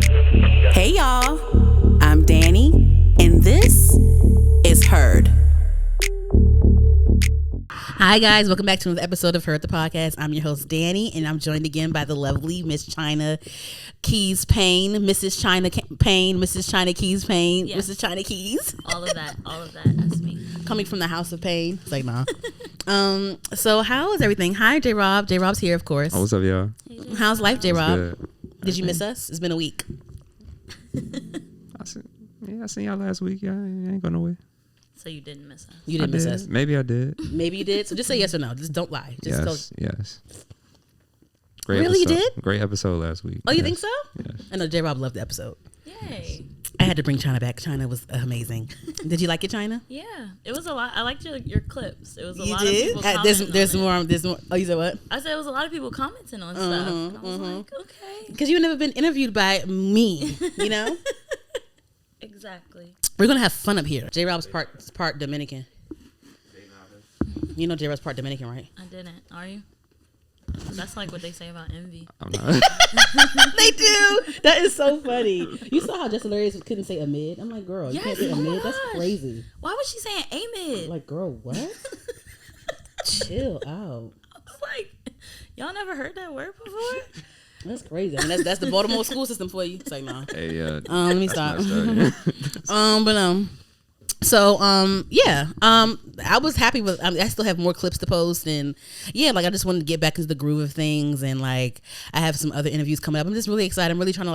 Hey y'all, I'm Danny, and this is Heard. Hi guys, welcome back to another episode of Heard the Podcast. I'm your host Danny, and I'm joined again by the lovely Miss Chynna Keys Payne, Mrs. Chynna Payne, Mrs. Chynna Keys Payne, yes. Mrs. Chynna Keys. All of that, that's me. Coming from the house of pain. It's like, nah. So how is everything? Hi, J-Rob. J-Rob's here, of course. Oh, what's up, y'all? Hey, how's life, J-Rob? Did you miss us? It's been a week. I seen y'all last week. Y'all ain't going nowhere. So you didn't miss us? You didn't miss us? Maybe I did. Maybe you did? So just say yes or no. Just don't lie. Just yes. Great really, episode. You did? Great episode last week. Oh, you think so? Yes. I know J-Rob loved the episode. Yay. I had to bring Chynna back. Chynna was amazing. Did you like it, Chynna? Yeah. It was a lot. I liked your clips. It was a you lot did? of people there's more. Oh, you said what? I said it was a lot of people commenting on stuff. And I was like, okay. Because you've never been interviewed by me, you know? Exactly. We're going to have fun up here. J-Rob's part Dominican. You know J-Rob's part Dominican, right? I didn't. Are you? That's like what they say about envy. I'm not. They do. That is so funny. You saw how Just Hilarious couldn't say amid? I'm like, girl, you can't say amid? That's crazy. Why was she saying amid? Like, girl, what? Chill out. I was like, y'all never heard that word before? That's crazy. I mean, that's the Baltimore school system for you. It's like, nah. Hey, let me stop. I was happy with. I still have more clips to post, and like I just wanted to get back into the groove of things, and like I have some other interviews coming up. I'm just really excited. I'm really trying to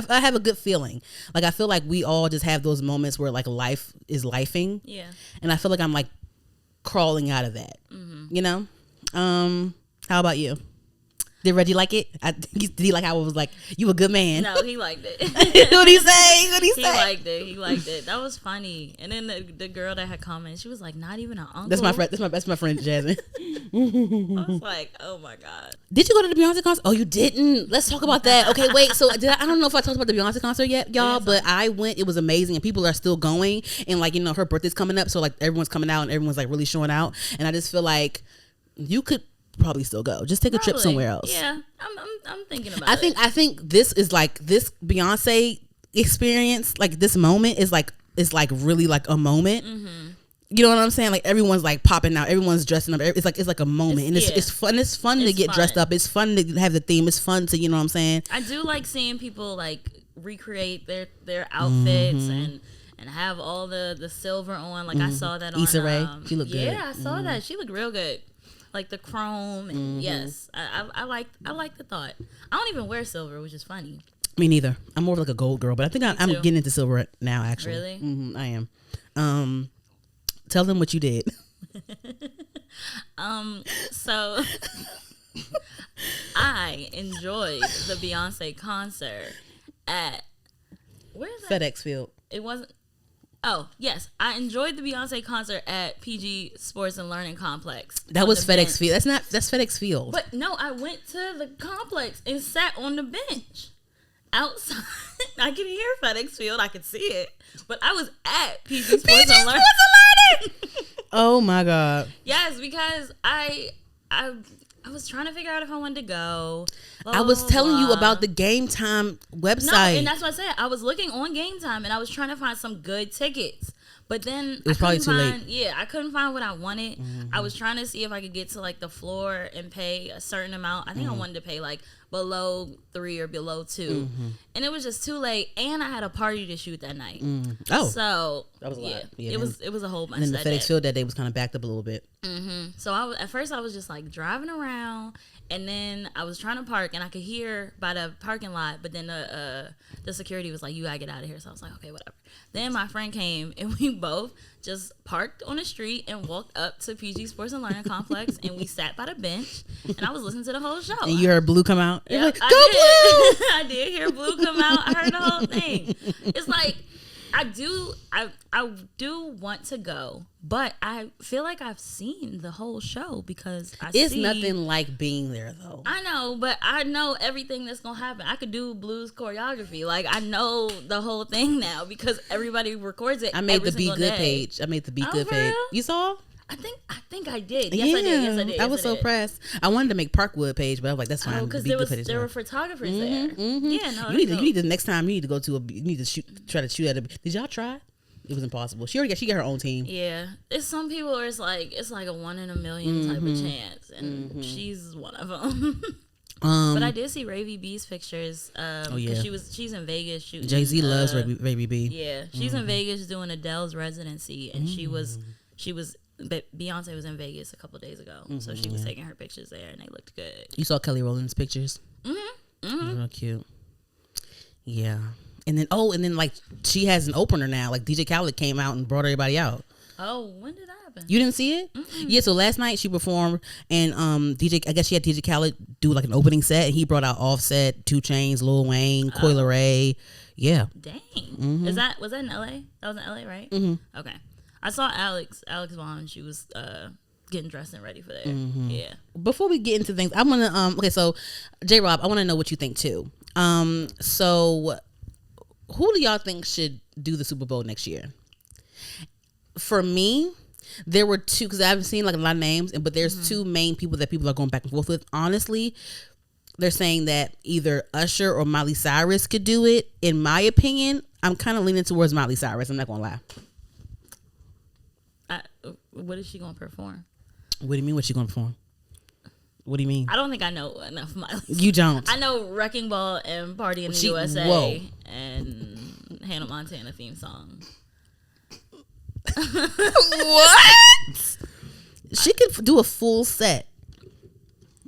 I have a good feeling. Like I feel like we all just have those moments where like life is lifing. Yeah. And I feel like I'm like crawling out of that. Mm-hmm. You know. How about you? Did Reggie like it? Did he like how it was like, you a good man? No, he liked it. What'd he say? He liked it. That was funny. And then the girl that had commented, she was like, not even an uncle. That's my friend Jasmine. I was like, oh my God. Did you go to the Beyonce concert? Oh, you didn't? Let's talk about that. Okay, wait. So I don't know if I talked about the Beyonce concert yet, y'all, but I went. It was amazing, and people are still going. And like, her birthday's coming up, so like everyone's coming out and everyone's like really showing out. And I just feel like you could probably still go. Just take a trip somewhere else. Yeah, I'm thinking about it. I think this is like this Beyonce experience, like this moment is like really like a moment. Mm-hmm. You know what I'm saying? Like everyone's like popping out, everyone's dressing up. It's like a moment, and it's fun. It's fun to get dressed up. It's fun to have the theme. It's fun to, you know what I'm saying? I do like seeing people like recreate their outfits and have all the silver on. Like I saw that on Issa Rae. She looked good. Yeah, I saw that. She looked real good. Like the chrome, and yes, I like the thought. I don't even wear silver, which is funny. Me neither. I'm more of like a gold girl, but I think I'm getting into silver now. Actually, really, I am. Tell them what you did. So I enjoyed the Beyonce concert at where's that? FedEx Field. It wasn't. Oh, yes. I enjoyed the Beyonce concert at PG Sports and Learning Complex. That was FedEx Field. That's FedEx Field. But no, I went to the complex and sat on the bench outside. I could hear FedEx Field. I could see it. But I was at PG Sports and Learning. Oh, my God. Yes, because I was trying to figure out if I wanted to go. I was telling you about the Game Time website. No, and that's what I said. I was looking on Game Time, and I was trying to find some good tickets. But then it was probably too late. Yeah, I couldn't find what I wanted. Mm-hmm. I was trying to see if I could get to like the floor and pay a certain amount. I think I wanted to pay like below 3 or below 2, and it was just too late. And I had a party to shoot that night. Oh, so that was a lot. Yeah, it was a whole bunch. And then the FedEx Field that day was kind of backed up a little bit. Mm-hmm. So at first I was just like driving around, and then I was trying to park, and I could hear by the parking lot, but then the security was like, "You gotta get out of here." So I was like, "Okay, whatever." Then my friend came, and we both just parked on the street and walked up to PG Sports and Learning Complex, and we sat by the bench, and I was listening to the whole show. And you heard Blue come out? Yeah, like, Go Blue! I did hear Blue come out. I heard the whole thing. It's like, I do want to go, but I feel like I've seen the whole show because it's nothing like being there though. I know, but I know everything that's gonna happen. I could do Blue's choreography. Like I know the whole thing now because everybody records it. I made every the Be Good day. page. I made the Be Good page. Real? You saw? I think I did. Yes, I did. Yes, I did. I was so pressed. I wanted to make Parkwood page, but I was like, that's fine. Because there were photographers there. Yeah, no. You need to next time. You need to go to you need to try to shoot at a. Did y'all try? It was impossible. She got her own team. Yeah, it's some people where it's like a 1 in a million type of chance, and she's one of them. But I did see Ravy B's pictures. She's in Vegas shooting. Jay-Z loves Ravy B. Yeah, she's in Vegas doing Adele's residency, and she was. Beyonce was in Vegas a couple days ago, so she was taking her pictures there, and they looked good. You saw Kelly Rowland's pictures? Real cute. Yeah. And then like she has an opener now. Like DJ Khaled came out and brought everybody out. Oh, when did that happen? You didn't see it? Yeah, so last night she performed and I guess she had DJ Khaled do like an opening set, and he brought out Offset, 2 Chainz, Lil Wayne, Coi Leray. Yeah. Dang. Was that in LA? That was in LA, right? Okay. I saw Alex Vaughn, and she was getting dressed and ready for that. Yeah. Before we get into things, I want to okay, so J Rob, I want to know what you think too. So who do y'all think should do the Super Bowl next year? For me, there were 2, because I haven't seen like a lot of names, but there's 2 main people that people are going back and forth with. Honestly, they're saying that either Usher or Miley Cyrus could do it. In my opinion, I'm kind of leaning towards Miley Cyrus. I'm not gonna lie. What is she gonna perform? What do you mean? What's she gonna perform? What do you mean? I don't think I know enough Miley. You don't. I know Wrecking Ball and Party in the USA and Hannah Montana theme song. What? She could do a full set.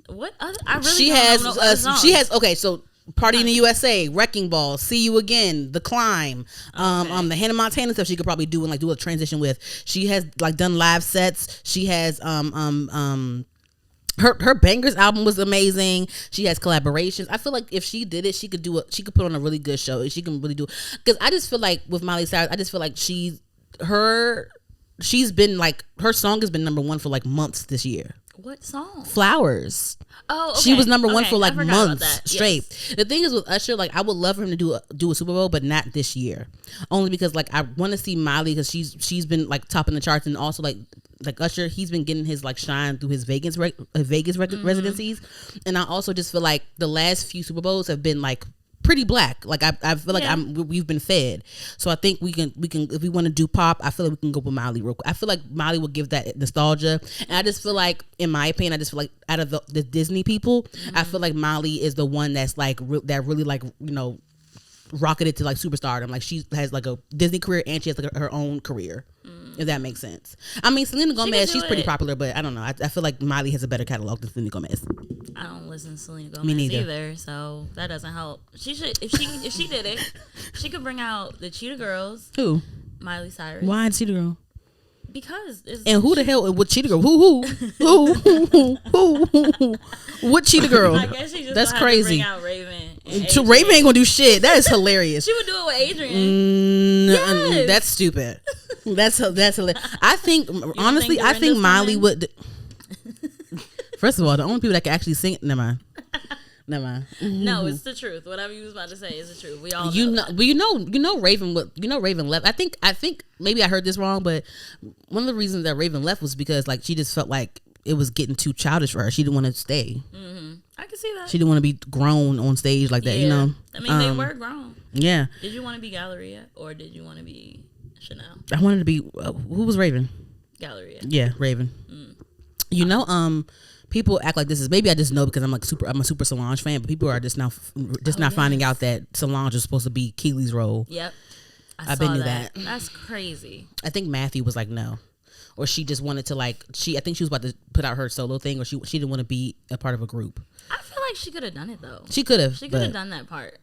What other? I really don't know other songs. She has. Okay, so Party in the USA, Wrecking Ball, See You Again, The Climb, the Hannah Montana stuff she could probably do and like do a transition with. She has like done live sets. She has her Bangers album was amazing. She has collaborations. I feel like if she did it, she could put on a really good show. She can really do, because I just feel like with Miley Cyrus, I just feel like she's been like, her song has been number 1 for like months this year. What song? Flowers. Oh, okay. She was number 1 for like months straight. Yes. The thing is with Usher, like I would love for him to do a Super Bowl, but not this year. Only because like I want to see Miley, because she's been like topping the charts, and also like Usher, he's been getting his like shine through his Vegas residencies, and I also just feel like the last few Super Bowls have been like pretty black. Like I feel like we've been fed. So I think we can if we want to do pop, I feel like we can go with Miley real quick. I feel like Miley will give that nostalgia, and I just feel like, in my opinion, I just feel like out of the Disney people, I feel like Miley is the one that's like that really like, you know, rocketed to like superstardom. Like she has like a Disney career and she has like her own career. If that makes sense. I mean, Selena Gomez, she's pretty popular, but I don't know. I feel like Miley has a better catalog than Selena Gomez. I don't listen to Selena Gomez either, so that doesn't help. She should, if she did it, she could bring out the Cheetah Girls. Who? Miley Cyrus. Why Cheetah Girl? Because and who the hell? What Cheetah Girl? Who? What Cheetah Girl? I guess she just that's crazy. To bring out Raven. Raven ain't gonna do shit. That is hilarious. She would do it with Adrian. Yes. That's stupid. That's hilarious. I think honestly, I think Miley would. First of all, the only people that can actually sing. Never mind. No, it's the truth. Whatever you was about to say is the truth. We all know Raven left. I think maybe I heard this wrong, but one of the reasons that Raven left was because like she just felt like it was getting too childish for her. She didn't want to stay. I can see that. She didn't want to be grown on stage like that. You know. I mean, they were grown. Yeah. Did you want to be Galleria or did you want to be Chanel? I wanted to be. Who was Raven? Galleria. Yeah, Raven. You know, people act like this is, maybe I just know because I'm a super Solange fan, but people are just now finding out that Solange is supposed to be Keely's role. Yep. I've been knew that. That's crazy. I think Matthew was like no, or she just wanted to like I think she was about to put out her solo thing, or she didn't want to be a part of a group. I feel like she could have done it though. She could have. She could have done that part.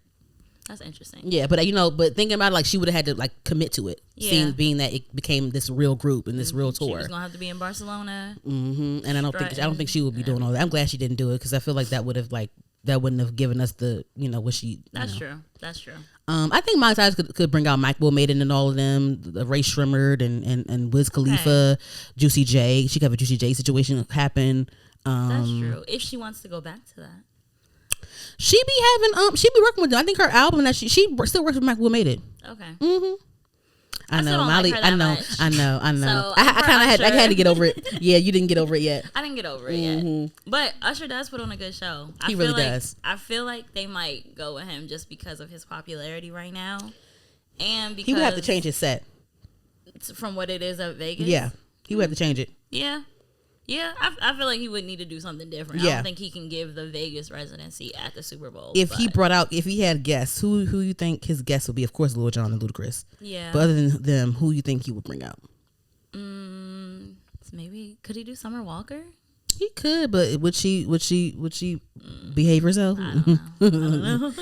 That's interesting. Yeah, but but thinking about it, like she would have had to like commit to it. Yeah. Being that it became this real group and this real tour. She was gonna have to be in Barcelona. And I don't think she would be doing all that. I'm glad she didn't do it because I feel like that wouldn't have given us the what she. That's true. That's true. I think Miley Cyrus could bring out Mike Will Maiden and all of them, Ray Shrimmerd and Wiz Khalifa, Juicy J. She could have a Juicy J situation happen. That's true. If she wants to go back to that. She be working with them. I think her album that she still works with Mike Will Maiden. Okay. I know, don't Molly. like her that much. I know. So, I kind of had to get over it. Yeah, you didn't get over it yet. I didn't get over it yet. But Usher does put on a good show. He really does. I feel like they might go with him just because of his popularity right now, and because He would have to change his set from what it is at Vegas. Yeah, he would have to change it. Yeah, I feel like he would need to do something different. Yeah. I don't think he can give the Vegas residency at the Super Bowl. If he had guests, who you think his guests would be? Of course, Lil Jon and Ludacris. Yeah. But other than them, who you think he would bring out? Maybe could he do Summer Walker? He could, but would she behave herself? I don't know.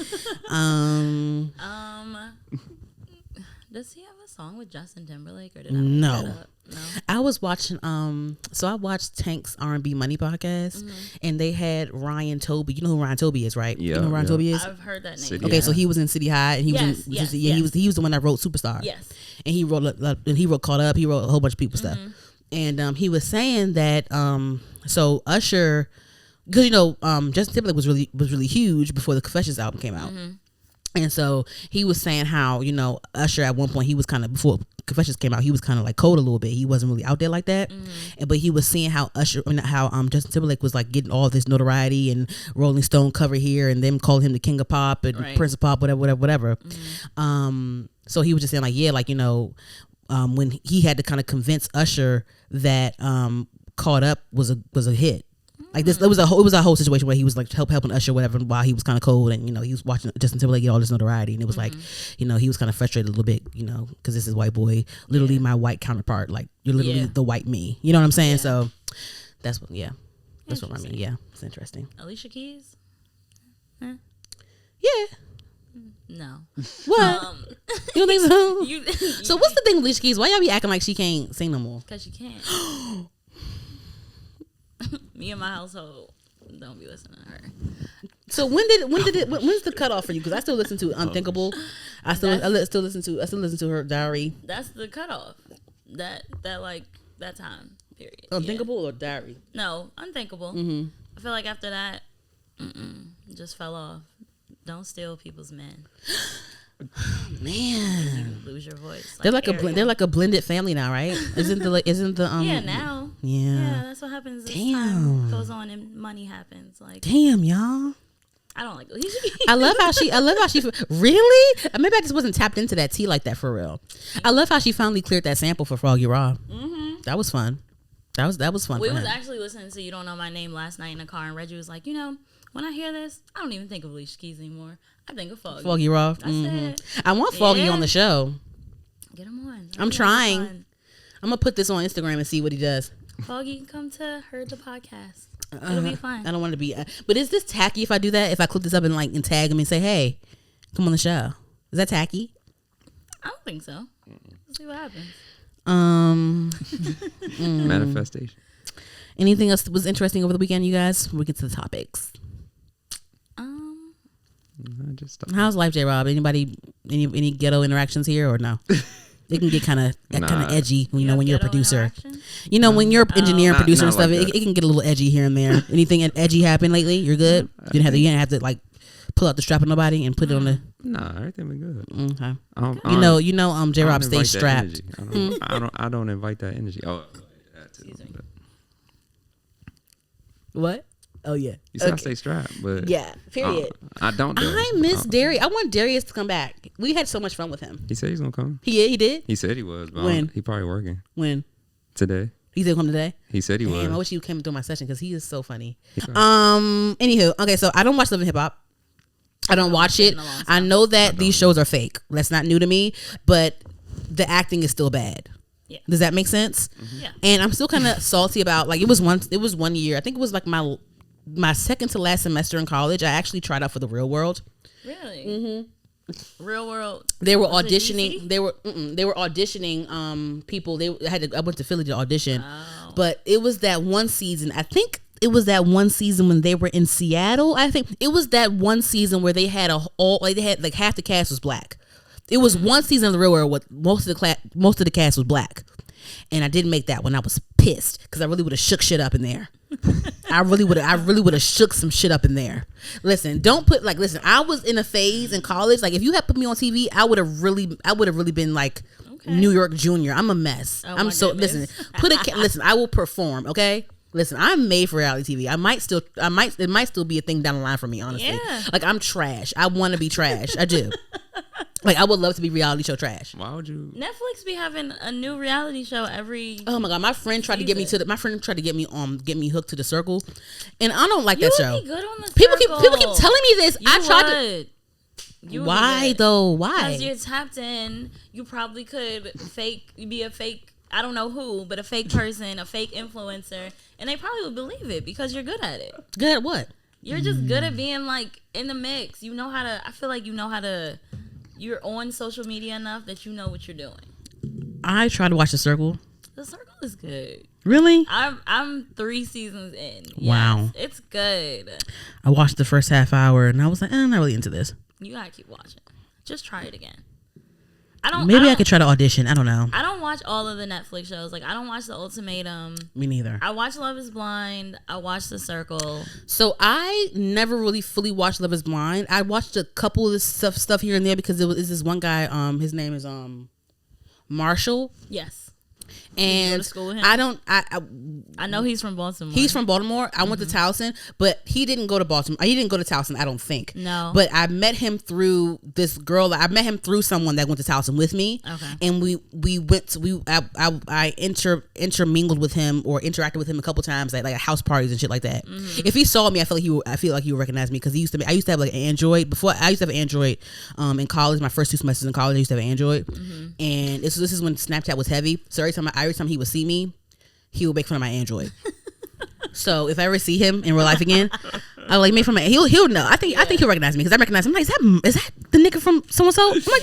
Does he have a song with Justin Timberlake or did I make that up? No. I was watching so I watched Tank's R&B Money podcast and they had Ryan Toby. You know who Ryan Toby is, right? Yeah. You know who Ryan Toby is? I've heard that name. City Okay, High. so he was in City High and he he was the one that wrote Superstar. Yes. And he wrote Caught Up, he wrote a whole bunch of people stuff. And he was saying that so Usher, because Justin Timberlake was really huge before the Confessions album came out. And so he was saying how, Usher at one point, he was kind of, before Confessions came out, he was kind of like cold a little bit. He wasn't really out there like that. But he was seeing how Justin Timberlake was like getting all this notoriety and Rolling Stone cover here and them calling him the King of Pop and Prince of Pop, whatever. So he was just saying like, when he had to kind of convince Usher that Caught Up was a hit. Like this, it was a whole situation where he was like helping Usher whatever while he was kind of cold and he was watching Justin Timberlake get all this notoriety and it was like he was kind of frustrated a little bit because this is white boy, literally my white counterpart, like you're literally the white me, you know what I'm saying? So that's what I mean. Yeah, it's interesting. Alicia Keys? Yeah. No. What? You don't think so? So what's the thing with Alicia Keys? Why y'all be acting like she can't sing no more? Because she can't. Me and my household don't be listening to her. So when's the cutoff for you? Because I still listen to Unthinkable. I still listen to her Diary. That's the cutoff. That time period. Unthinkable or Diary? No, Unthinkable. I feel like after that, just fell off. Don't steal people's men. Man, You lose your voice. they're like a blended family now, right? Isn't the yeah, now. Yeah, that's what happens. As time goes on and money happens. Like, damn, y'all. I don't like Alicia Keys. I love how she really. Maybe I just wasn't tapped into that tea like that for real. I love how she finally cleared that sample for Froggy Raw. That was fun. That was fun. We was actually listening to You Don't Know My Name last night in the car, and Reggie was like, when I hear this, I don't even think of Alicia Keys anymore. I think of Foggy. Foggy Raw. That's it. I want Foggy on the show. Get him on. I'm trying. I'm gonna put this on Instagram and see what he does. Foggy, come to Heard the Podcast. It'll be fun. I don't want to be. But is this tacky if I do that? If I clip this up and tag him and say, "Hey, come on the show," is that tacky? I don't think so. Let's see what happens. Manifestation. Anything else that was interesting over the weekend, you guys? We'll get to the topics. How's life, J. Rob? Anybody, any ghetto interactions here or no? It can get kind of edgy, when you're a producer. When you're an engineer and producer and stuff, like it can get a little edgy here and there. Anything edgy happened lately? You're good. You didn't have to like pull out the strap on nobody and put it on the. Nah, everything been good. Okay. J. Rob stays strapped. I don't invite that energy. Oh, what? Oh yeah. You said I stay strapped, but yeah. Period. I don't. I miss Darius. I want Darius to come back. We had so much fun with him. He said he's gonna come. He did. He said he was. But when? He probably working. When? Today. He said come today. He said he was. I wish he came through my session because he is so funny. Anywho, okay, so I don't watch Love and Hip Hop. I don't watch it. I know that these shows are fake. That's not new to me, but the acting is still bad. Yeah. Does that make sense? Yeah. And I'm still kind of salty about it was 1 year. I think it was like my second to last semester in college. I actually tried out for the Real World. Really? Mm-hmm. Real World. They were auditioning. They were auditioning people. I went to Philly to audition, but it was that one season. I think it was that one season when they were in Seattle. I think it was that one season where they had half the cast was black. It was one season of the Real World where most of the cast was black, and I didn't make that one. I was pissed because I really would have shook shit up in there. I really would have shook some shit up in there. Listen, I was in a phase in college. Like if you had put me on TV, I would have really been like Okay. New York Junior. I'm a mess. Oh, I'm so goodness. listen. I will perform. Okay. Listen, I'm made for reality TV. It might still be a thing down the line for me, honestly. Yeah. Like, I'm trash. I want to be trash. I do. Like, I would love to be reality show trash. Why would you? Netflix be having a new reality show every. Oh my god, my friend tried to get me get me hooked to The Circle, and I don't like that show. You would be good on The People Circle. keep telling me this. You I tried would. to. Why though? Why? Because you're tapped in. You probably could be a fake. I don't know who, but a fake person, a fake influencer, and they probably would believe it because you're good at it. Good at what? You're just good at being like in the mix. You know how to. I feel like you know how to. You're on social media enough that you know what you're doing. I tried to watch The Circle. The Circle is good. Really? I'm 3 seasons in. Wow. Yes, it's good. I watched the first half hour and I was like, I'm not really into this. You gotta keep watching. Just try it again. Maybe I could try to audition. I don't know. I don't watch all of the Netflix shows. Like, I don't watch The Ultimatum. Me neither. I watch Love is Blind. I watch The Circle. So I never really fully watched Love is Blind. I watched a couple of this stuff here and there because it's this one guy. His name is Marshall. Yes. And go to school with him? I know he's from Baltimore. He's from Baltimore. I went to Towson, but he didn't go to Baltimore. He didn't go to Towson, I don't think. No. But I met him through this girl. I met him through someone that went to Towson with me. Okay. And I intermingled with him or interacted with him a couple times at like house parties and shit like that. Mm-hmm. If he saw me, I feel like he would recognize me because I used to have like an Android before. I used to have an Android in college. My first 2 semesters in college, I used to have an Android, and this is when Snapchat was heavy. So every time he would see me, he would make fun of my Android. So if I ever see him in real life again, I'll like make fun of he'll know. I think he'll recognize me because I recognize him. I'm like, is that the nigga from so and so? I'm like,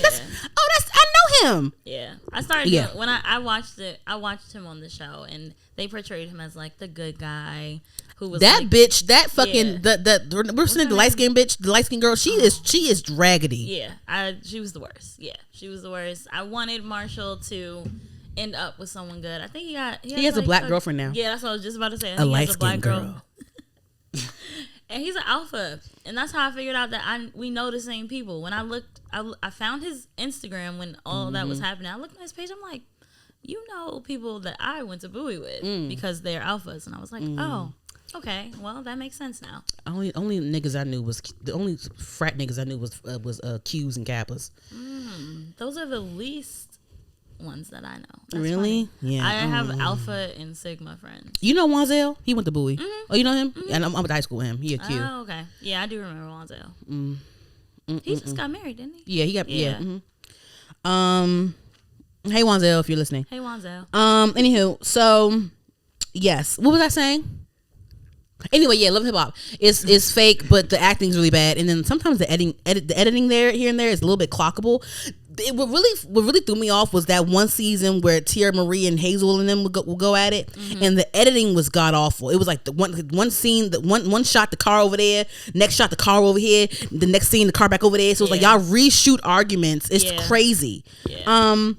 I know him. Yeah, I started doing, when I watched it. I watched him on the show, and they portrayed him as like the good guy who was that like, bitch. That fucking we're saying the light skinned bitch, the light skinned girl. She is raggedy. Yeah, she was the worst. Yeah, she was the worst. I wanted Marshall to end up with someone good. I think he has like a black girlfriend now. Yeah, that's what I was just about to say. A light skinned girl. And he's an alpha, and that's how I figured out that we know the same people. When I found his Instagram when all that was happening. I looked at his page. I'm like, you know, people that I went to Bowie with because they're alphas, and I was like, oh, okay, well that makes sense now. Only niggas I knew was the only frat niggas I knew was Qs and Kappas. Those are the least ones that I know. That's really? Funny. Yeah. I have Alpha and Sigma friends. You know Wanzel? He went to Bowie. Oh, you know him? And I'm at high school with him. He a Q. Oh, okay. Yeah, I do remember Wanzel. He just got married, didn't he? Yeah, he got Hey Wanzel, if you're listening. Hey Wanzel. Anywho, so yes. What was I saying? Anyway, yeah, Love and Hip Hop is fake, but the acting's really bad, and then sometimes the editing there here and there is a little bit clockable. What really threw me off was that one season where Tierra Marie and Hazel and them would go at it, and the editing was god awful. It was like the one scene, one shot the car over there, next shot the car over here, the next scene the car back over there. So it's like y'all reshoot arguments. It's crazy. Yeah.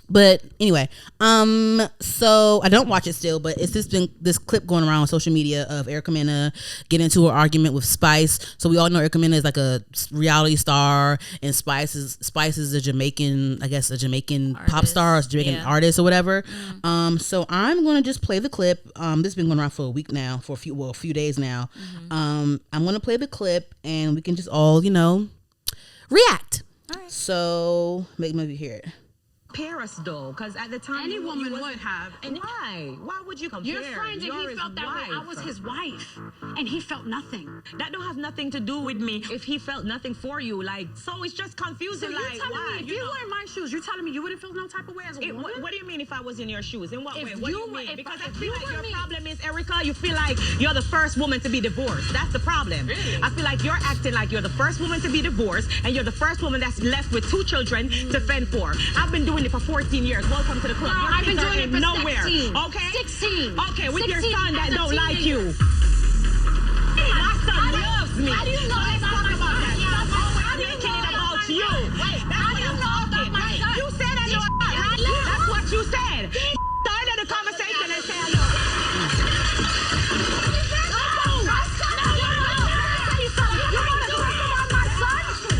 But anyway, so I don't watch it still, but it's just been this clip going around on social media of Erica Mena getting into an argument with Spice. So we all know Erica Mena is like a reality star, and Spice is a Jamaican artist. Pop star, or Jamaican artist or whatever. So I'm gonna just play the clip. This has been going around for a week now, for a few days now. I'm gonna play the clip, and we can just all react. All right. So maybe hear it. Compare us though, because at the time any woman would have. And why would you compare? You're saying that he felt that way. I was his wife, and he felt nothing. That don't have nothing to do with me. If he felt nothing for you, so it's just confusing. So you're telling me if you were in my shoes, you're telling me you wouldn't feel no type of way as a woman? What do you mean if I was in your shoes? In what way? What do you mean? Because I feel like your problem is, Erica, you feel like you're the first woman to be divorced. That's the problem. Really? I feel like you're acting like you're the first woman to be divorced, and you're the first woman that's left with 2 children to fend for. I've been doing it for 14 years. Welcome to the club. No, I've been doing it for nowhere. 16. Okay? 16. Okay, with 16 your son that don't teenager. like you. My son loves me. How do you know Let's about talk my about son? that. Stop How always do you making know it about about my you. son? That's How what do you I'm know about talking. my son? You said I know about, right? That's what you said. Started the conversation and said, look.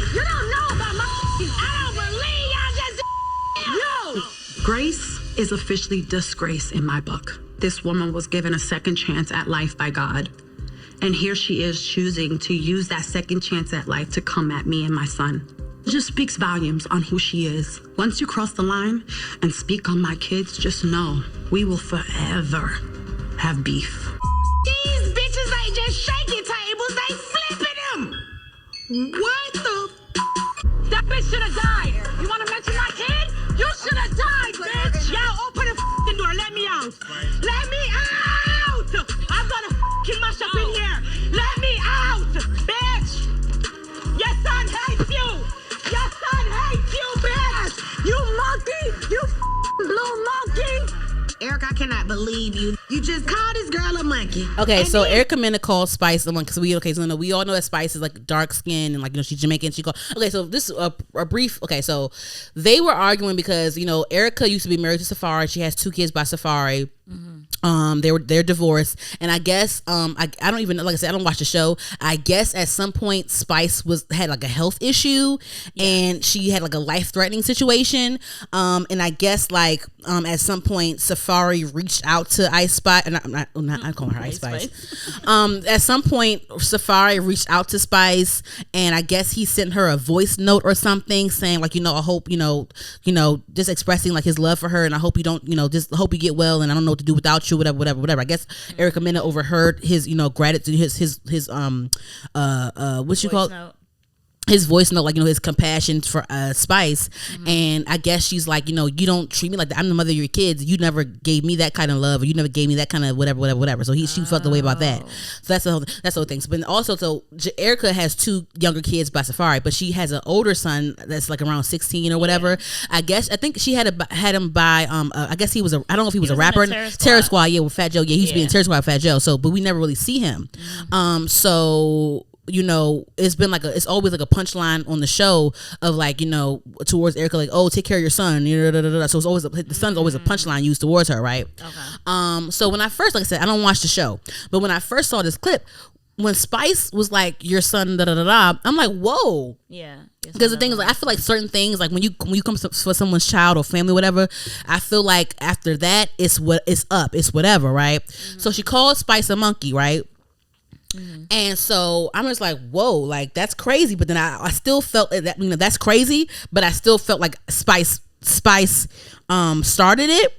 You don't know about my. I don't believe y'all just. You! Grace is officially disgrace in my book. This woman was given a second chance at life by God. And here she is choosing to use that second chance at life to come at me and my son. It just speaks volumes on who she is. Once you cross the line and speak on my kids, just know we will forever have beef. These bitches ain't just shaking tables, they flipping them. What the? That bitch should have died. You want to mention my kid? You should have died, bitch. Y'all open the door. Let me out. Let me out. I'm gonna mash up in here. Let me out, bitch. Your son hates you. Your son hates you, bitch. You monkey. You blue monkey. Eric, I cannot believe you. You just called this girl a monkey. Okay, and so then Erica Mena called Spice a monkey. So we all know that Spice is like dark skin and like she's Jamaican. She called. Okay, so this is a brief. Okay, so they were arguing because Erica used to be married to Safari. She has 2 kids by Safari. They're divorced, and I guess I don't even know. Like I said, I don't watch the show. I guess at some point Spice had like a health issue, and she had like a life-threatening situation. And I guess like at some point Safari reached out to Ice Spice, and I'm calling her Ice Spice. At some point Safari reached out to Spice, and I guess he sent her a voice note or something saying like, I hope just expressing like his love for her, and I hope you don't, just hope you get well, and I don't know what to do without you, whatever. I guess Erica Mena overheard his gratitude, his what you call it? His voice note, like his compassion for Spice, and I guess she's like, you don't treat me like that. I'm the mother of your kids. You never gave me that kind of love, or you never gave me that kind of whatever. So she felt the way about that. So that's the whole thing. But also, so Erica has 2 younger kids by Safari, but she has an older son that's like around 16 or whatever. I think she had him by I guess he was I don't know if he was a rapper. Terror Squad, with Fat Joe. Yeah, he used to be in Terror Squad with Fat Joe. So, but we never really see him. So it's been like it's always like a punchline on the show of like, towards Erica, like, oh, take care of your son. So it's always the son's always a punchline used towards her, right? Okay. So when I first, like I said, I don't watch the show, but when I first saw this clip, when Spice was like, your son, I'm like, whoa. Yeah. Because the thing is, like, I feel like certain things, like when you come for someone's child or family, whatever, I feel like after that, it's whatever, right? So she called Spice a monkey, right? And so I'm just like, whoa, like that's crazy. But then I still felt that that's crazy, but I still felt like Spice started it.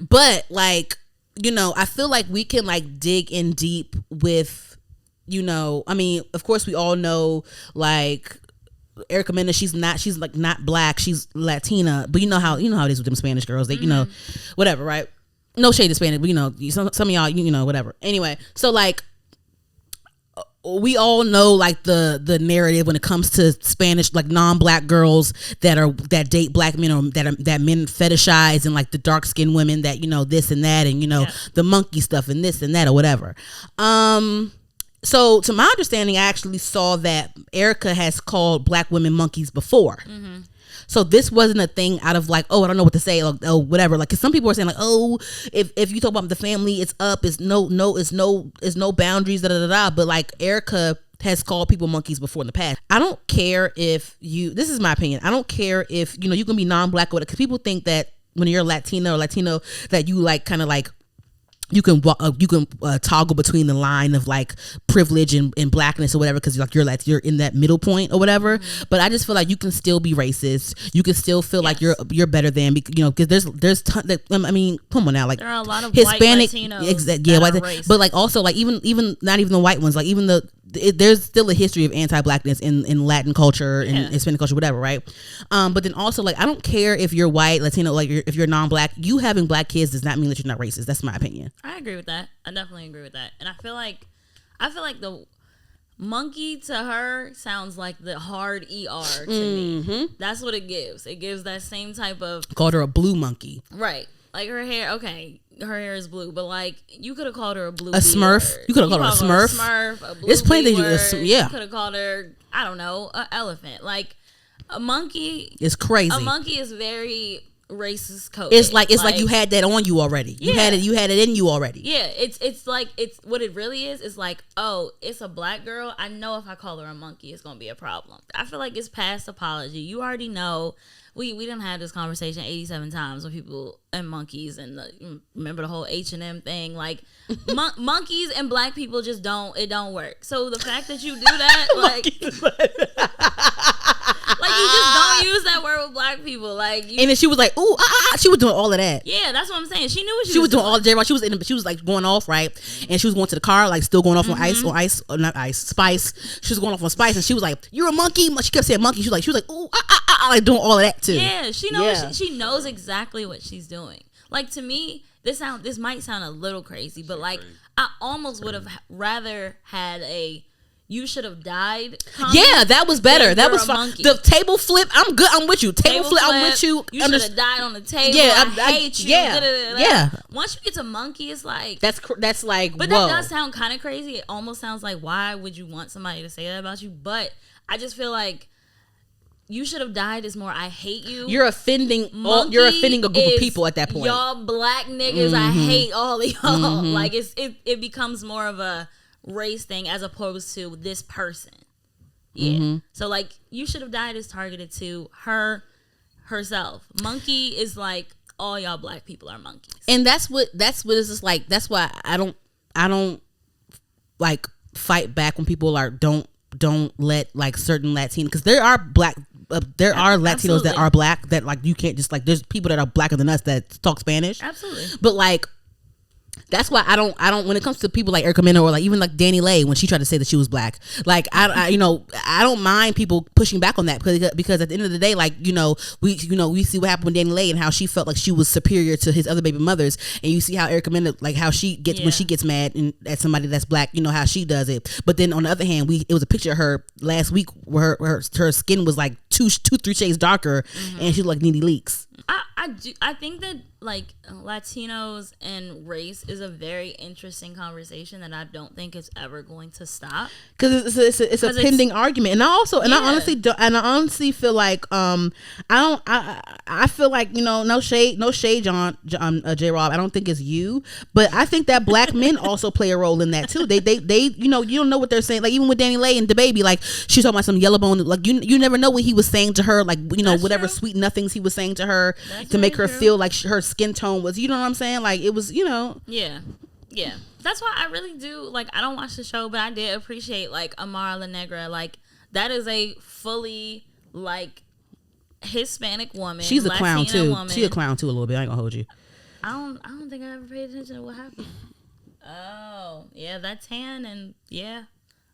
But like, I feel like we can like dig in deep with, I mean, of course we all know like Erica Mena, she's like not black, she's Latina, but you know how it is with them Spanish girls, they whatever, right? No shade to Spanish, but some of y'all, whatever. Anyway, so like we all know like the narrative when it comes to Spanish, like non-black girls that date black men, or that men fetishize, and like the dark skinned women that this and that, and the monkey stuff and this and that or whatever. So to my understanding, I actually saw that Erica has called black women monkeys before. So this wasn't a thing out of like, oh, I don't know what to say, or, oh, whatever. Like, cause some people are saying like, oh, if you talk about the family, it's up, it's no boundaries, But like Erica has called people monkeys before in the past. I don't care if this is my opinion. I don't care if, you can be non-black or whatever. Cause people think that when you're Latina or Latino that you like kind of like, you can toggle between the line of like privilege and blackness or whatever, because like you're in that middle point or whatever. But I just feel like you can still be racist. You can still feel like you're better than, because there's ton that, I mean, come on now, like there are a lot of Hispanic, white Latinos but like also like even not even the white ones, like even there's still a history of anti-blackness in Latin culture and Hispanic culture, whatever, right? But then also like I don't care if you're white, Latino, like if you're non-black, you having black kids does not mean that you're not racist. That's my opinion. I agree with that. I definitely agree with that. And I feel like the monkey to her sounds like the hard ER to me. That's what it gives. It gives that same type of. Called her a blue monkey. Right. Like her hair, okay, her hair is blue, but like you could have called her a blue Smurf. You could have called her a Smurf. A blue it's plenty that you could have called her, I don't know, an elephant. Like a monkey is crazy. A monkey is very racist code. It's like you had that on you already. You had it in you already. Yeah, it's like what it really is like, oh, it's a black girl. I know if I call her a monkey, it's gonna be a problem. I feel like it's past apology. You already know. We done had this conversation 87 times with people and monkeys, and remember the whole H&M thing. Like monkeys and black people just don't work. So the fact that you do that, like you just don't use that word with black people. Like, and then she was like, "Ooh, she was doing all of that." Yeah, that's what I'm saying. She knew what she was doing. All the J-Rock. She was like going off, right? And she was going to the car, like still going off on Spice. She was going off on Spice, and she was like, "You're a monkey." She kept saying monkey. She was like, "Ooh, like doing all of that too." Yeah, she knows. She knows exactly what she's doing. Like, to me, this might sound a little crazy, but like I almost would have rather had a "you should have died" comment. Yeah, that was better. That was fun. The table flip, I'm good. I'm with you. Table flip, I'm with you. You should have died on the table. Yeah, I hate you. Yeah, yeah. Once you get to monkey, it's like that's like. But whoa. that does sound kind of crazy. It almost sounds like, why would you want somebody to say that about you? But I just feel like "you should have died" is more I hate you. You're offending. You're offending a group of people at that point. Y'all black niggas, I hate all of y'all. Like it becomes more of a race thing as opposed to this person. Yeah. So like "you should have died" is targeted to herself. Monkey is like all y'all black people are monkeys. And that's what it's just like. That's why I don't like fight back when people are don't let like certain Latino, because there are black. There are Latinos Absolutely. that are black that like you can't just like. There's people that are blacker than us that talk Spanish. Absolutely. But like, that's why I don't when it comes to people like Erica Mena or like even like Danny Lay when she tried to say that she was black, like I don't mind people pushing back on that because at the end of the day, like we see what happened with Danny Lay and how she felt like she was superior to his other baby mothers, and you see how Erica Mena, like how she gets when she gets mad at somebody that's black, how she does it. But then on the other hand, it was a picture of her last week where her skin was like 2-3 shades darker, and she looked like Nene Leakes. I think that like Latinos and race is a very interesting conversation that I don't think it's ever going to stop, because it's a pending argument. And I honestly feel like I feel like no shade John J-Rob, I don't think it's you, but I think that black men also play a role in that too. They you don't know what they're saying, like even with Danny Lay and DaBaby, like she's talking about some yellow bone, like you never know what he was saying to her, like whatever sweet nothings he was saying to her to make her feel like her skin tone was, what I'm saying, like it was yeah that's why I really do, like, I don't watch the show, but I did appreciate like Amara La Negra. Like that is a fully like Hispanic woman. She's a Latina clown too. Woman. She a clown too a little bit. I ain't gonna hold you. I don't think I ever paid attention to what happened. Oh yeah, that tan, and yeah,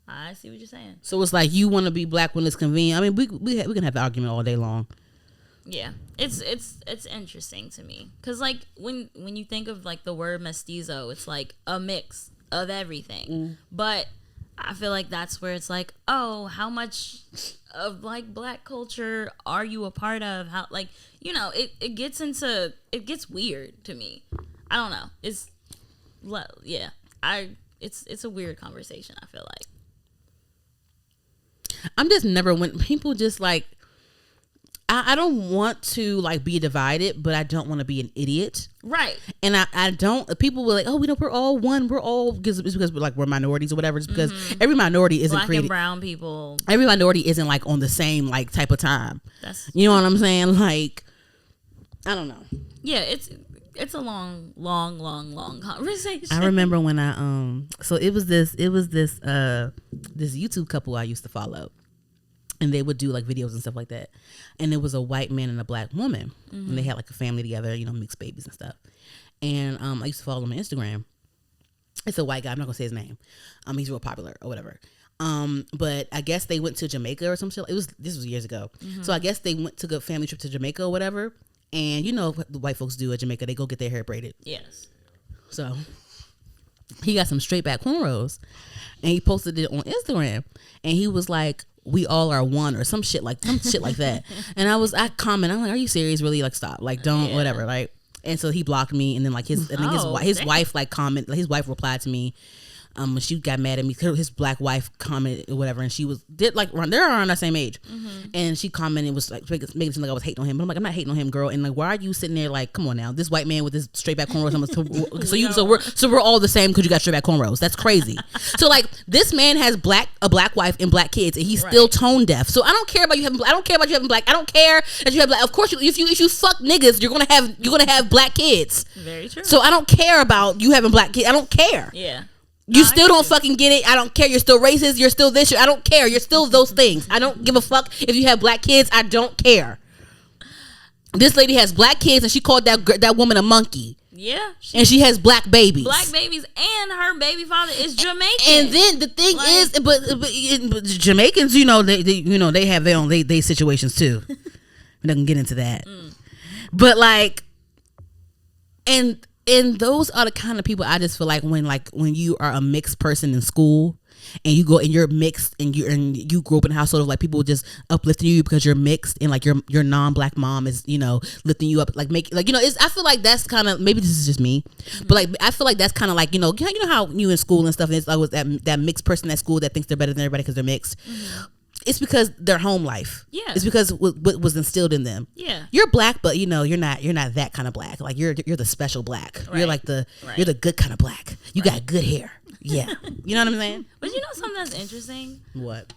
I see what you're saying. So it's like you want to be black when it's convenient. I mean, we can have the argument all day long. Yeah, it's interesting to me because like when you think of like the word mestizo, it's like a mix of everything. But I feel like that's where it's like, oh, how much of like black culture are you a part of? How, like, it gets weird to me. I don't know. It's a weird conversation, I feel like. I'm just never when people just like, I don't want to like be divided, but I don't want to be an idiot. Right. And I don't, people were like, oh, we're all one. We're all, it's because we're minorities or whatever. It's because every minority isn't black created. And brown people. Every minority isn't like on the same like type of time. You know what I'm saying? Like, I don't know. Yeah, it's a long conversation. I remember when so it was this YouTube couple I used to follow. And they would do like videos and stuff like that. And it was a white man and a black woman. And they had like a family together, mixed babies and stuff. And I used to follow him on Instagram. It's a white guy. I'm not going to say his name. He's real popular or whatever. But I guess they went to Jamaica or some shit. This was years ago. So I guess they took a family trip to Jamaica or whatever. And what the white folks do at Jamaica, they go get their hair braided. Yes. So he got some straight back cornrows. And he posted it on Instagram. And he was like, "We all are one," or some shit like that. And I comment, I'm like, "Are you serious? Really? Like, stop. Like, don't, whatever." Right. And so he blocked me. And then like his wife like his wife replied to me. when she got mad at me, his black wife commented or whatever, and they're around that same age, and she commented, was like making it seem like I was hating on him, but I'm like, I'm not hating on him, girl. And like, why are you sitting there like, come on now, this white man with this straight back cornrows, so we're all the same because you got straight back cornrows? That's crazy. So like, this man has a black wife and black kids, and he's still tone deaf. So I don't care about you having black. I don't care about you having black. I don't care that you have black. Of course, if you fuck niggas, you're gonna have black kids. Very true. So I don't care about you having black kids. I don't care. Yeah. You still don't fucking get it. I don't care. You're still racist. You're still this. I don't care. You're still those things. I don't give a fuck if you have black kids. I don't care. This lady has black kids, and she called that woman a monkey. Yeah. And she has black babies. Black babies, and her baby father is Jamaican. And then the thing is, but Jamaicans, they have their own they situations too. We're not gonna get into that. But like, and those are the kind of people I just feel like when you are a mixed person in school, and you go and you're mixed, and you grew up in a household of like people just uplifting you because you're mixed, and like your non-black mom is lifting you up, like make I feel like that's kind of, maybe this is just me, but like I feel like that's kind of like you know how you in school and stuff, and it's always that mixed person at school that thinks they're better than everybody because they're mixed. It's because their home life. Yeah. It's because what was instilled in them. Yeah. You're black, but you're not that kind of black. Like you're the special black. Right. You're like you're the good kind of black. You got good hair. Yeah. You know what I'm saying? But you know something that's interesting? What?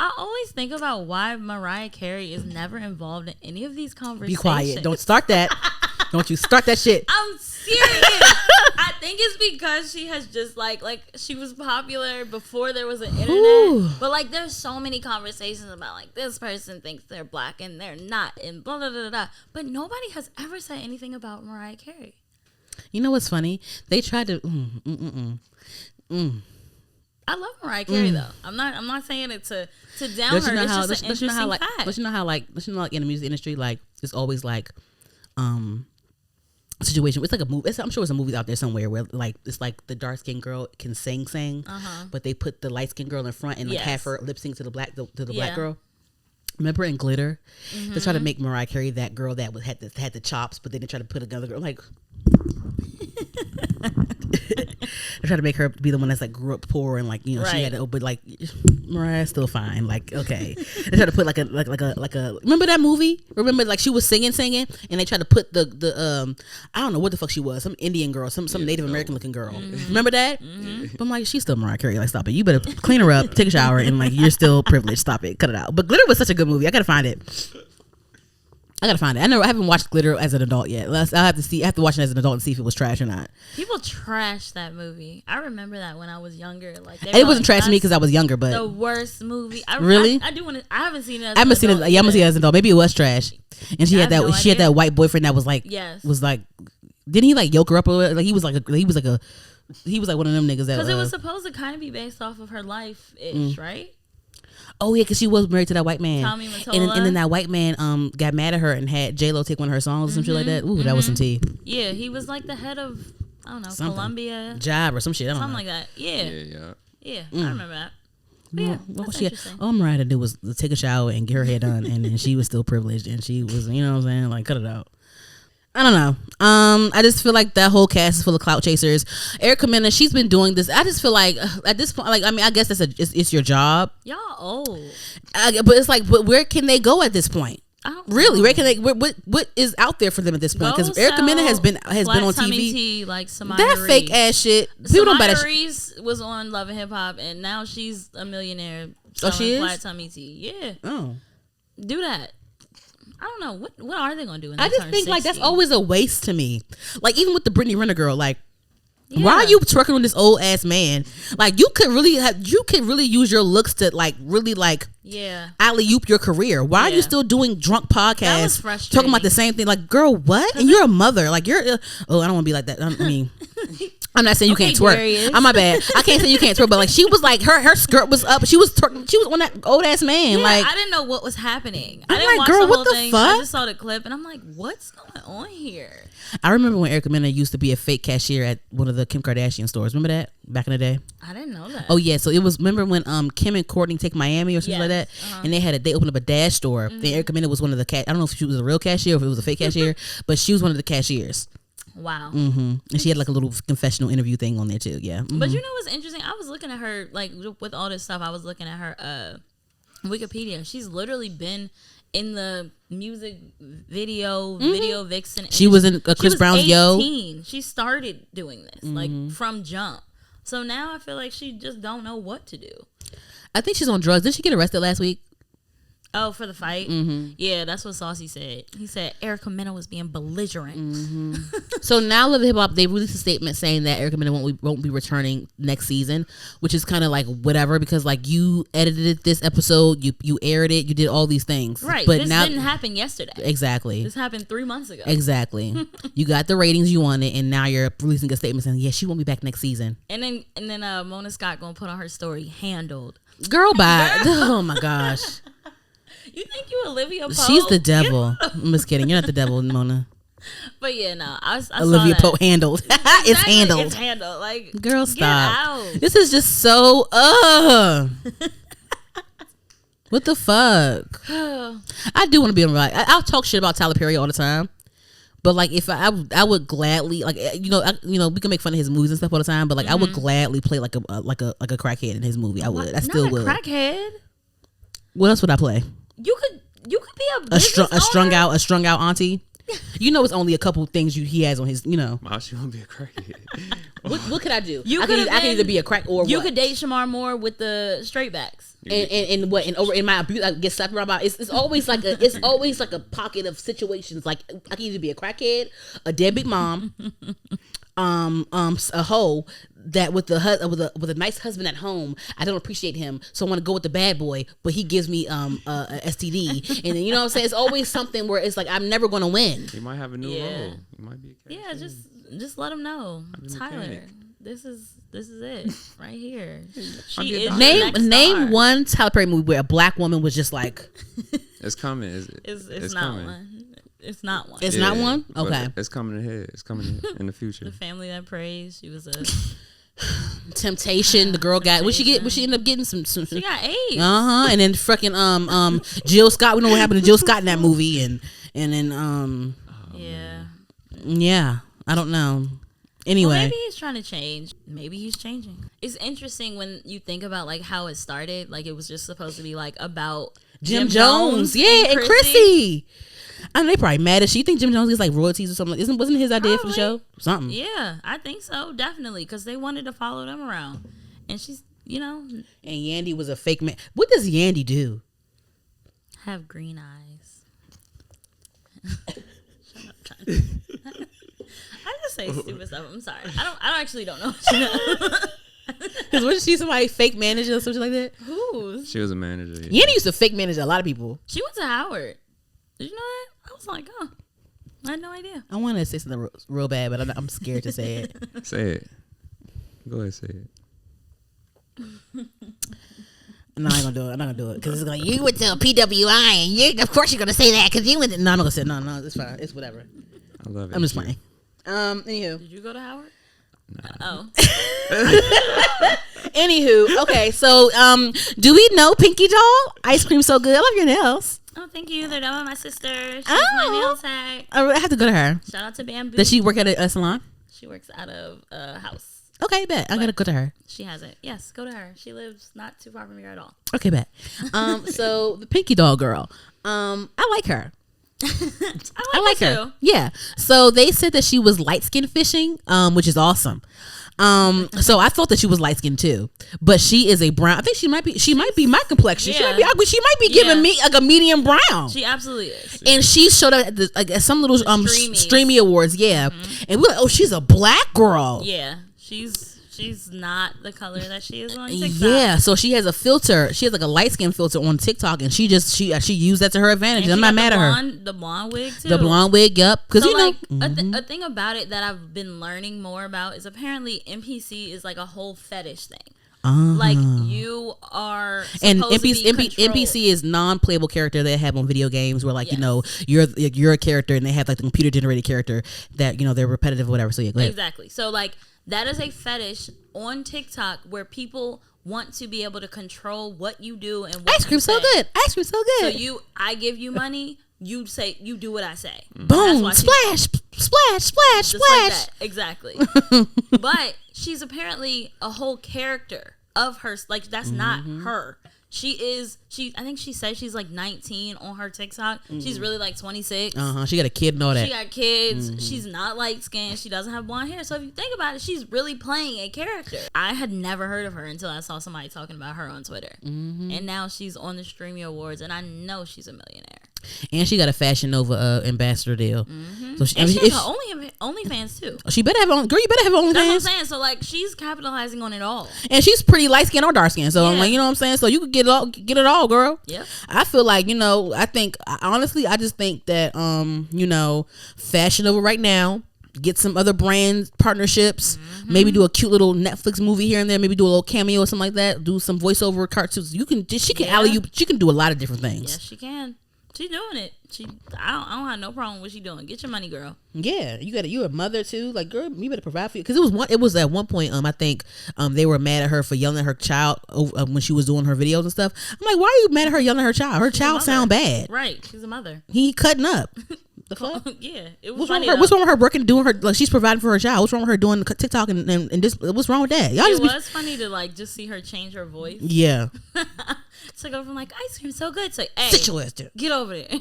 I always think about why Mariah Carey is never involved in any of these conversations. Be quiet. Don't start that. Don't you start that shit. I'm serious. I think it's because she has just like she was popular before there was an internet. Ooh. But like there's so many conversations about like this person thinks they're black and they're not, and blah blah blah blah. But nobody has ever said anything about Mariah Carey. You know what's funny? They tried to I love Mariah Carey though. I'm not saying it to down her. It's just an interesting fact. Don't you know how like in the music industry, like it's always like situation. It's like a movie. I'm sure it's a movie out there somewhere where like it's like the dark skinned girl can sing, but they put the light skinned girl in front and like have her lip sync to the black black girl. Remember in Glitter, they tried to make Mariah Carey that girl that had the chops, but then they tried to put another girl like. They try to make her be the one that's like grew up poor and like she had to, but like Mariah's still fine. Like okay, they tried to put like a remember that movie? Remember like she was singing, and they tried to put the I don't know what the fuck she was, some Indian girl, some Native American looking girl. Remember that? But I'm like, she's still Mariah Carey. Like stop it, you better clean her up, take a shower, and like you're still privileged. Stop it, cut it out. But Glitter was such a good movie. I gotta find it. I haven't watched Glitter as an adult yet. I have to watch it as an adult and see if it was trash or not. People trashed that movie. I remember that when I was younger. Like it wasn't trash to me because I was younger, but the worst movie. Really? I do want to. I haven't seen it. I haven't seen it. Yeah, I'm gonna see it as an adult. Maybe it was trash. And she had that white boyfriend that was like didn't he like yoke her up or like he was like one of them niggas that because it was supposed to kind of be based off of her life ish, right? Oh yeah, because she was married to that white man. Tommy Mottola. And then that white man got mad at her and had J-Lo take one of her songs or some shit like that. Ooh, that was some tea. Yeah, he was like the head of Columbia Job or some shit. I don't know. Something like that. Yeah. I remember that. But yeah, that's interesting. All Mariah had to do was take a shower and get her hair done, and then she was still privileged, and she was, you know what I'm saying, like cut it out. I don't know. I just feel like that whole cast is full of clout chasers. Erica Mena, she's been doing this. I just feel like at this point, like I mean, I guess it's your job. Y'all old. But it's like, but where can they go at this point? Really, where can they? What is out there for them at this point? Because Erica Mena has been on TV. Tea, like Samaya that Reese. Fake ass shit. People don't buy that. Reese was on Love and Hip Hop, and now she's a millionaire. She is flat tummy tea. Yeah. Oh. Do that. I don't know what are they gonna do. I just think 60? Like that's always a waste to me. Like even with the Brittany Renner girl, like why are you twerking on this old ass man? Like you could really use your looks to like really like alley-oop your career. Why are you still doing drunk podcasts talking about the same thing? Like girl, what? And you're a mother. Like you're I don't want to be like that. I mean. I'm not saying you can't twerk. I'm my bad. I can't say you can't twerk, but like she was like her skirt was up. She was twerking. She was on that old ass man. Yeah, like I didn't know what was happening. I'm I didn't like, watch girl, the whole what the thing. fuck? I just saw the clip and I'm like, what's going on here? I remember when Erica Mena used to be a fake cashier at one of the Kim Kardashian stores. Remember that back in the day? I didn't know that. Oh yeah, so it was. Remember when Kim and Courtney Take Miami or something like that, and they opened up a Dash store. And Erica Mena was one of the I don't know if she was a real cashier or if it was a fake cashier, but she was one of the cashiers. Wow. And she had like a little confessional interview thing on there too. Yeah. But you know what's interesting? I was looking at her, like, with all this stuff, I was looking at her Wikipedia. She's literally been in the music video vixen. She was in Chris Brown's 18. She started doing this, like, from jump. So now I feel like she just don't know what to do. I think she's on drugs. Did she get arrested last week? Oh, for the fight? Yeah, that's what Saucy said. He said Erica Mena was being belligerent. So now Love Hip Hop, they released a statement saying that Erica Mena won't be returning next season, which is kind of like whatever, because like you edited this episode, you aired it, you did all these things. Right, but this now, didn't happen yesterday. Exactly. This happened 3 months ago. Exactly. You got the ratings you wanted, and now you're releasing a statement saying, yeah, she won't be back next season. And then Mona Scott gonna put on her story, handled. Girl, bye. Oh my gosh. You think you Olivia Pope? She's the devil. I'm just kidding. You're not the devil, Mona. But yeah, no. I Olivia saw that. Pope handled. Exactly, It's handled. It's handled. Like, Girl, stop. Get out. This is just so what the fuck? I do want to be on right. I'll talk shit about Tyler Perry all the time. But like, if I would gladly, like, we can make fun of his movies and stuff all the time. But like, I would gladly play like a crackhead in his movie. I would. I still would. Not a crackhead. What else would I play? You could be a strung out auntie. You know, it's only a couple things he has on his. You know, How she won't be a crackhead? what could I do? You I can either be a crack or you what? could date Shamar Moore with the straight backs. And what and over in my abuse, I get slapped around by. It's always like a pocket of situations. Like I can either be a crackhead, a deadbeat mom, a hoe that with a nice husband at home. I don't appreciate him, so I want to go with the bad boy, but he gives me a STD, and then, you know what I'm saying. It's always something where it's like I'm never gonna win. He might have a new role. He might be a Yeah, just let him know, Tyler. This is it right here. She is the next Name star. one Tyler Perry movie where a black woman was just like, It's coming. It's not coming. one. It's not one. It's not one. but Okay, it's coming ahead. It's coming in the future. The Family That Prays. She was a. Temptation. The girl got. What she get? What she end up getting? Some. She got AIDS. And then fucking Jill Scott. We know what happened to Jill Scott in that movie, and then yeah, I don't know. Anyway, well, maybe he's trying to change. Maybe he's changing. It's interesting when you think about like how it started. Like it was just supposed to be like about Jim Jones, yeah, and Chrissy. I know they probably mad at she. You think Jim Jones gets like royalties or something? Wasn't his idea for the show? Something. Yeah, I think so, definitely, because they wanted to follow them around, and she's, And Yandy was a fake man. What does Yandy do? Have green eyes. Shut up, Chynna. I just say stupid stuff. I'm sorry. I actually don't know. Because wasn't she somebody fake manager or something like that? Who? She was a manager. Yeah. Yandy used to fake manage a lot of people. She went to Howard. Did you know that? I was like, oh, I had no idea. I want to say something real bad, but I'm scared to say it. Say it. Go ahead, say it. No, I ain't gonna do it. I'm not gonna do it because it's like you went to a PWI and of course you're gonna say that because you went. No, I'm not gonna say no. It's fine. It's whatever. I love it. I'm just playing. Anywho. Did you go to Howard? No. Oh. Anywho, okay. So, do we know Pinky Doll? Ice cream so good. I love your nails. Oh, thank you. They're done with my sister. She's my nail tech. I have to go to her. Shout out to Bamboo. Does she work at a salon? She works out of a house. Okay, bet. I gotta go to her. She has it. Yes, go to her. She lives not too far from here at all. Okay, bet. So the Pinky Doll girl. I like her. I like her too. Yeah. So they said that she was light skin fishing, which is awesome. So I thought that she was light skinned too, but she is a brown. I think she might be my complexion. Yeah. She might be ugly. She might be giving me like a medium brown. She absolutely is. And she showed up at, at some little streamy awards. Yeah. And we're like, oh, she's a black girl. Yeah. She's not the color that she is on TikTok. Yeah, so she has a filter. She has like a light skin filter on TikTok, and she used that to her advantage. And I'm not mad at her. The blonde wig too. The blonde wig, yep. Because so a thing about it that I've been learning more about is apparently NPC is like a whole fetish thing. Like you are and supposed to be NPC is non-playable character they have on video games where like you're a character and they have like the computer generated character that they're repetitive or whatever. So yeah, go ahead. Exactly. So like that is a fetish on TikTok where people want to be able to control what you do and what Ice cream so good. Ice cream so good. So I give you money, you do what I say. Boom, splash, splash, splash, just splash. like that. Exactly. But she's apparently a whole character of her. Like, that's not her. I think she said she's like 19 on her TikTok. She's really like 26. She got a kid and all that. She got kids. She's not light skinned. She doesn't have blonde hair. So if you think about it, she's really playing a character. I had never heard of her until I saw somebody talking about her on Twitter. And now she's on the Streamy Awards, and I know she's a millionaire. And she got a Fashion Nova ambassador deal. So she has her OnlyFans too. She better have girl. You better have OnlyFans. That's what I'm saying. So like, she's capitalizing on it all. And she's pretty light skinned or dark skinned. So I'm like, you know what I'm saying. So you could get it all, girl. Yeah. I feel like, I just think that Fashion Nova right now. Get some other brand partnerships. Maybe do a cute little Netflix movie here and there. Maybe do a little cameo or something like that. Do some voiceover cartoons. She can alley-oop. She can do a lot of different things. Yes, she can. She's doing it. I don't have no problem with she doing. Get your money, girl. Yeah, you're a mother too. Like, girl, you better provide for you. Because it was at one point. I think they were mad at her for yelling at her child when she was doing her videos and stuff. I'm like, why are you mad at her yelling at her child? Her child sound bad. Right, she's a mother. He cutting up. The fuck? Yeah, it was what's funny. What's wrong with her working, doing her, like, she's providing for her child? What's wrong with her doing TikTok and this? What's wrong with that? It was funny to like just see her change her voice. Yeah. To go from like ice cream so good to like, hey, sit your ass down. Get over there.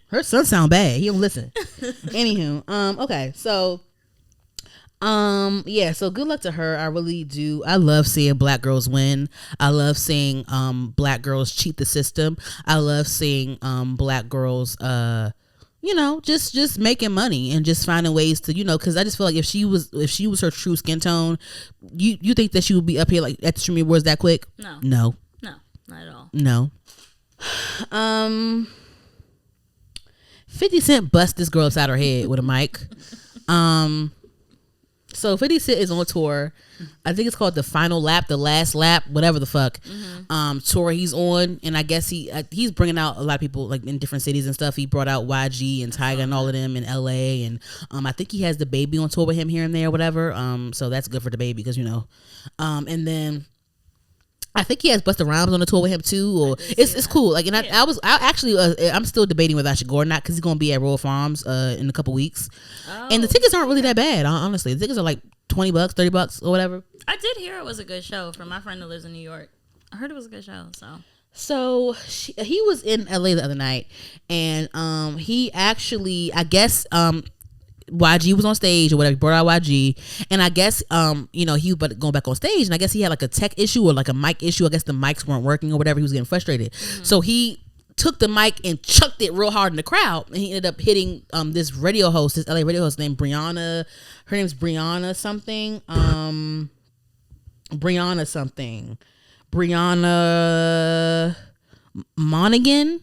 Her son sound bad. He don't listen. Anywho, okay, so yeah, so good luck to her. I really do. I love seeing black girls win. I love seeing black girls cheat the system. I love seeing black girls just making money and just finding ways to, because I just feel like if she was her true skin tone, you think that she would be up here like at the Streamy Awards that quick? No, not at all. No. 50 Cent bust this girl upside her head with a mic. So 50 Cent is on tour. I think it's called The Final Lap, The Last Lap, whatever the fuck. Tour he's on, and I guess he's bringing out a lot of people like in different cities and stuff. He brought out YG and Tyga and all of them in LA, and I think he has the baby on tour with him here and there, whatever. So that's good for the baby because and then I think he has Busta Rhymes on the tour with him too, or it's cool. Like, and I'm still debating whether I should go or not because he's gonna be at Royal Farms in a couple weeks, and the tickets aren't really that bad. Honestly, the tickets are like $20, $30 or whatever. I did hear it was a good show from my friend that lives in New York. I heard it was a good show. So he was in LA the other night, and he actually, I guess, YG was on stage or whatever. He brought out YG, and I guess he was going back on stage, and I guess he had like a tech issue or like a mic issue. I guess the mics weren't working or whatever. He was getting frustrated, so he took the mic and chucked it real hard in the crowd, and he ended up hitting this LA radio host named Brianna. Her name's Brianna something. Brianna Monaghan.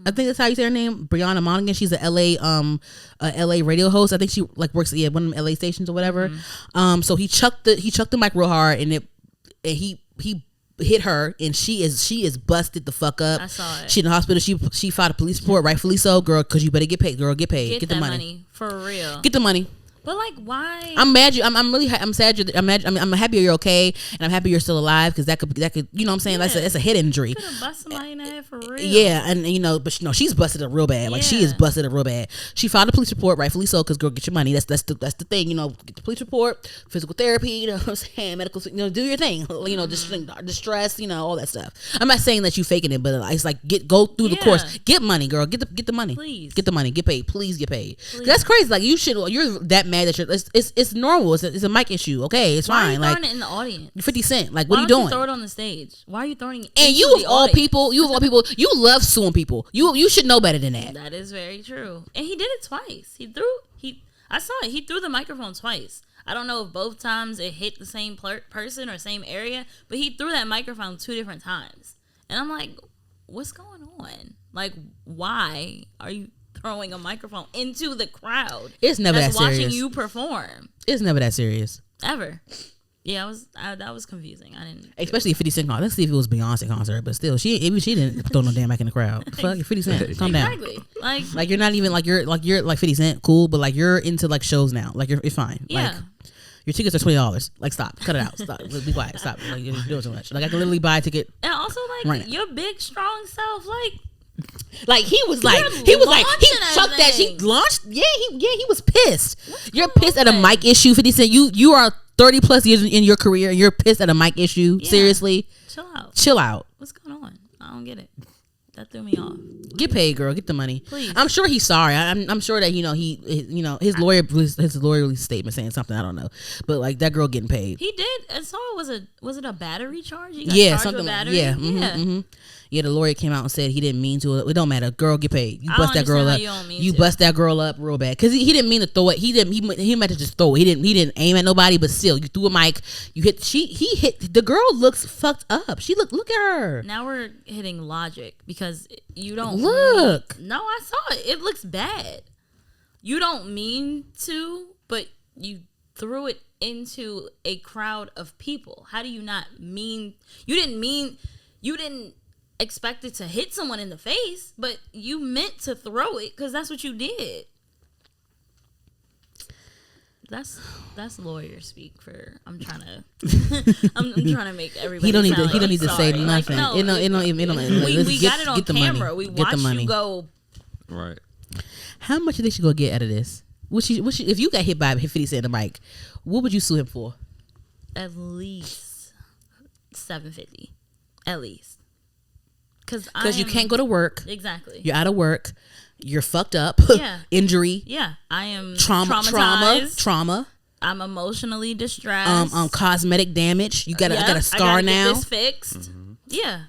I think that's how you say her name, Brianna Monaghan. She's a LA radio host. I think she like works at one of them LA stations or whatever. So he chucked the mic real hard, and he hit her, and she is busted the fuck up. I saw it. She in the hospital. She filed a police report, rightfully so, girl, because you better get paid, girl. Get paid. Get the money for real. Get the money. But like, why? I'm mad. I'm sad. I'm happy you're okay, and I'm happy you're still alive because that could you know what I'm saying. Yeah. That's a head injury. Could have busted somebody in the head for real. Yeah, and but she's busted up real bad. Like, she is busted up real bad. She filed a police report, rightfully so, because girl, get your money. That's the thing. Get the police report, physical therapy. You know what I'm saying, medical. Do your thing. Distress. All that stuff. I'm not saying that you faking it, but it's like go through the course. Get money, girl. Get the money. Please get the money. Get paid. Please get paid. That's crazy. Like, you're that mad that it's normal. It's a mic issue. Okay, it's fine. Why are you like, throwing it in the audience? 50 Cent. Like, what are you Why don't doing? you throw it on the stage? Why are you throwing it? And you of all people, you love suing people. You should know better than that. That is very true. And he did it twice. I saw it. He threw the microphone twice. I don't know if both times it hit the same person or same area, but he threw that microphone 2 different times. And I'm like, what's going on? Like, why are you throwing a microphone into the crowd? It's never that serious. Watching you perform. It's never that serious. Ever. Yeah, that was confusing. I didn't. Especially a 50 Cent concert. Let's see if it was Beyonce concert, but still, she didn't throw no damn back in the crowd. Fuck, 50 Cent, calm down. Exactly. Like you're not even like you're like 50 Cent, cool, but like you're into like shows now. Like it's fine. Yeah. Like, your tickets are $20. Like, stop, cut it out. Stop, be quiet. Stop. Like, you're doing too much. Like, I can literally buy a ticket. And also, like, right your big strong self, like, Like he was like he fucked that. She launched. Yeah, he was pissed. You're pissed at a mic issue. 50 Cent. You are 30 plus years in your career and you're pissed at a mic issue. Yeah. Seriously, chill out. What's going on? I don't get it. That threw me off. Get paid, girl. Get the money. Please. I'm sure he's sorry. I'm sure that his lawyer released a statement saying something. I don't know, but like that girl getting paid. He did. And so was it a battery charge? He got something like yeah. Mm-hmm. Yeah, the lawyer came out and said he didn't mean to. It don't matter. Girl, get paid. You bust that girl up. You bust that girl up real bad because he didn't mean to throw it. He meant to just throw it. He didn't aim at nobody. But still, you threw a mic. You hit. He hit. The girl looks fucked up. Look at her. Now we're hitting logic because you don't look. No, I saw it. It looks bad. You don't mean to, but you threw it into a crowd of people. How do you not mean? You didn't expect it to hit someone in the face, but you meant to throw it because that's what you did. That's lawyer speak for. I'm trying to make everybody. He don't need to say nothing. Like, we got it on camera. We watched you go. Right. How much do you think she gonna get out of this? If you got hit by 50 Cent in the mic, what would you sue him for? At least $750. At least. Because you can't go to work. Exactly. You're out of work. You're fucked up. Yeah. Injury. Yeah. I am traumatized. Trauma. I'm emotionally distressed. Cosmetic damage. You got a scar now. Get this fixed. Mm-hmm. Yeah.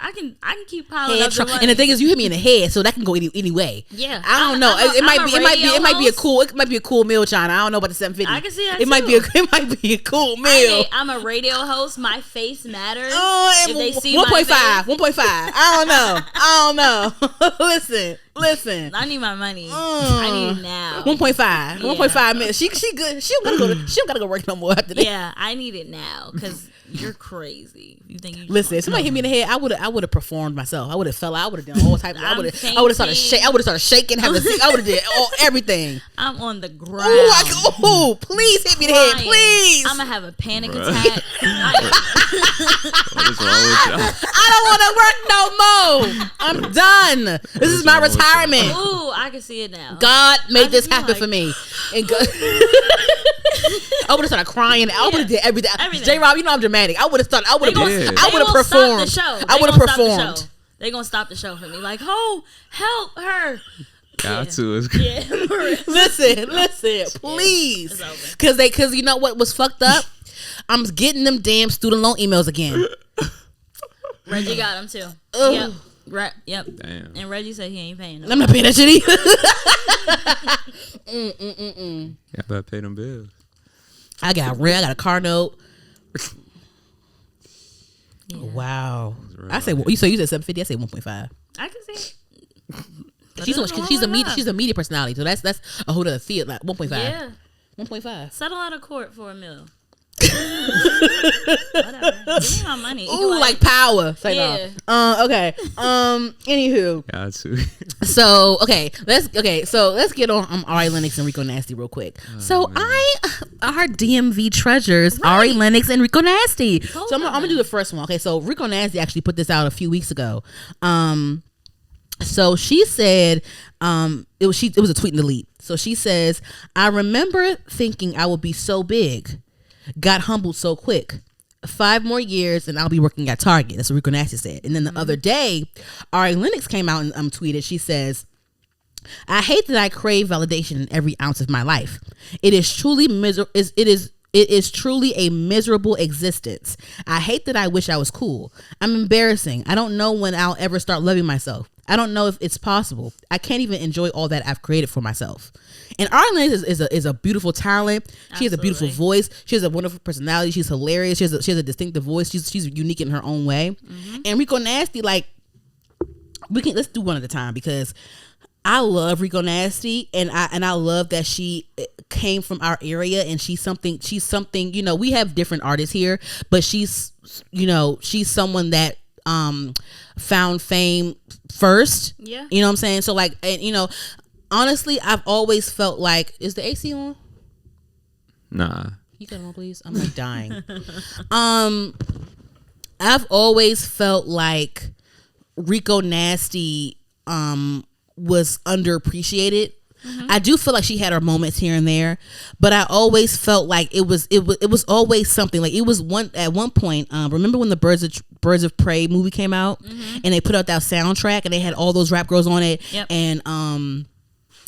I can keep piling up the money. And the thing is, you hit me in the head, so that can go any way. Yeah. I don't know. It might be a cool meal, Chynna. I don't know about the 750. I can see that. It might be a cool meal. I'm a radio host. My face matters. If they see 1.5. 1.5. I don't know. Listen. I need my money. I need it now. 1.5. 1.5 minutes. She good. She don't gotta go work no more after that. Yeah, I need it now because you're crazy. You think you listen? If somebody hit me in the head, I would have performed myself. I would have fell out. I would have done all types. I would have started shaking. I would have did everything. I'm on the ground. Please hit me in the head, please. I'm gonna have a panic attack. What is wrong with y'all? I don't want to work no more. I'm done. This is my retirement. Ooh, I can see it now. God made this happen for me. And God, I would have started crying. I would have did everything. J-Rob, you know I'm dramatic. I would have performed. I would have performed. They're gonna stop the show for me. Like, oh, help her. Got to. Yeah. Listen, please. Because you know what was fucked up? I'm getting them damn student loan emails again. Reggie got them too. Ugh. Yep. Right. Yep. Damn. And Reggie said he ain't paying. I'm not paying that shit either. I better pay them bills. I got rent. I got a car note. Yeah. Wow. I say you said 750. I say 1.5. I can see it. She's a media personality, so that's a whole other field. Like 1.5. Yeah. 1.5. Settle out of court for $1 million. Whatever. Give me my money. Ooh, like power. Say no. Okay. Anywho. Got to. So let's get on Ari Lennox and Rico Nasty real quick. Our DMV treasures, right. Ari Lennox and Rico Nasty. So I'm gonna do the first one. Okay, so Rico Nasty actually put this out a few weeks ago. So she said, it was a tweet and delete. So she says, I remember thinking I would be so big, got humbled so quick. 5 more years and I'll be working at Target. That's what Rico Nasty said. And then the other day, Ari Lennox came out and tweeted. She says, I hate that I crave validation in every ounce of my life. It is truly It is truly a miserable existence. I hate that I wish I was cool. I'm embarrassing. I don't know when I'll ever start loving myself. I don't know if it's possible. I can't even enjoy all that I've created for myself. And Ari Lennox is a beautiful talent. She has a beautiful voice. She has a wonderful personality. She's hilarious. She has a distinctive voice. She's unique in her own way. Mm-hmm. And Rico Nasty, like, let's do one at a time because I love Rico Nasty and I love that she came from our area and she's something, you know, we have different artists here, but she's someone that found fame first. Yeah. You know what I'm saying? So like, and you know, honestly, I've always felt like, is the AC on? Nah. You got it on, please? I'm like dying. I've always felt like Rico Nasty was underappreciated. I do feel like she had her moments here and there, but I always felt like it was always something. Like it was at one point. Remember when the Birds of Prey movie came out, and they put out that soundtrack, and they had all those rap girls on it, and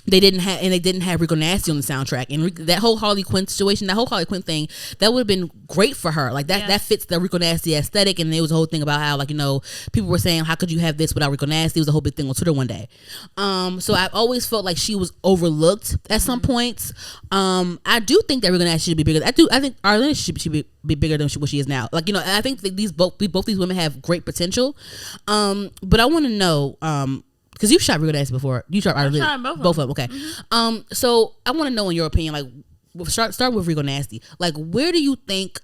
they didn't have Rico Nasty on the soundtrack, and that whole Harley Quinn situation, that whole Harley Quinn thing, that would have been great for her. Like that fits the Rico Nasty aesthetic, and there was a whole thing about how, like, you know, people were saying, how could you have this without Rico Nasty? It was a whole big thing on Twitter one day. So I've always felt like she was overlooked at some points. I do think that Rico Nasty should be bigger. I think Ariana should be bigger than what she is now. Like, you know, I think that both these women have great potential. But I want to know, because you've shot Rico Nasty before. You shot both of them. Okay. So I want to know, in your opinion, like, start with Rico Nasty. Like, what do you think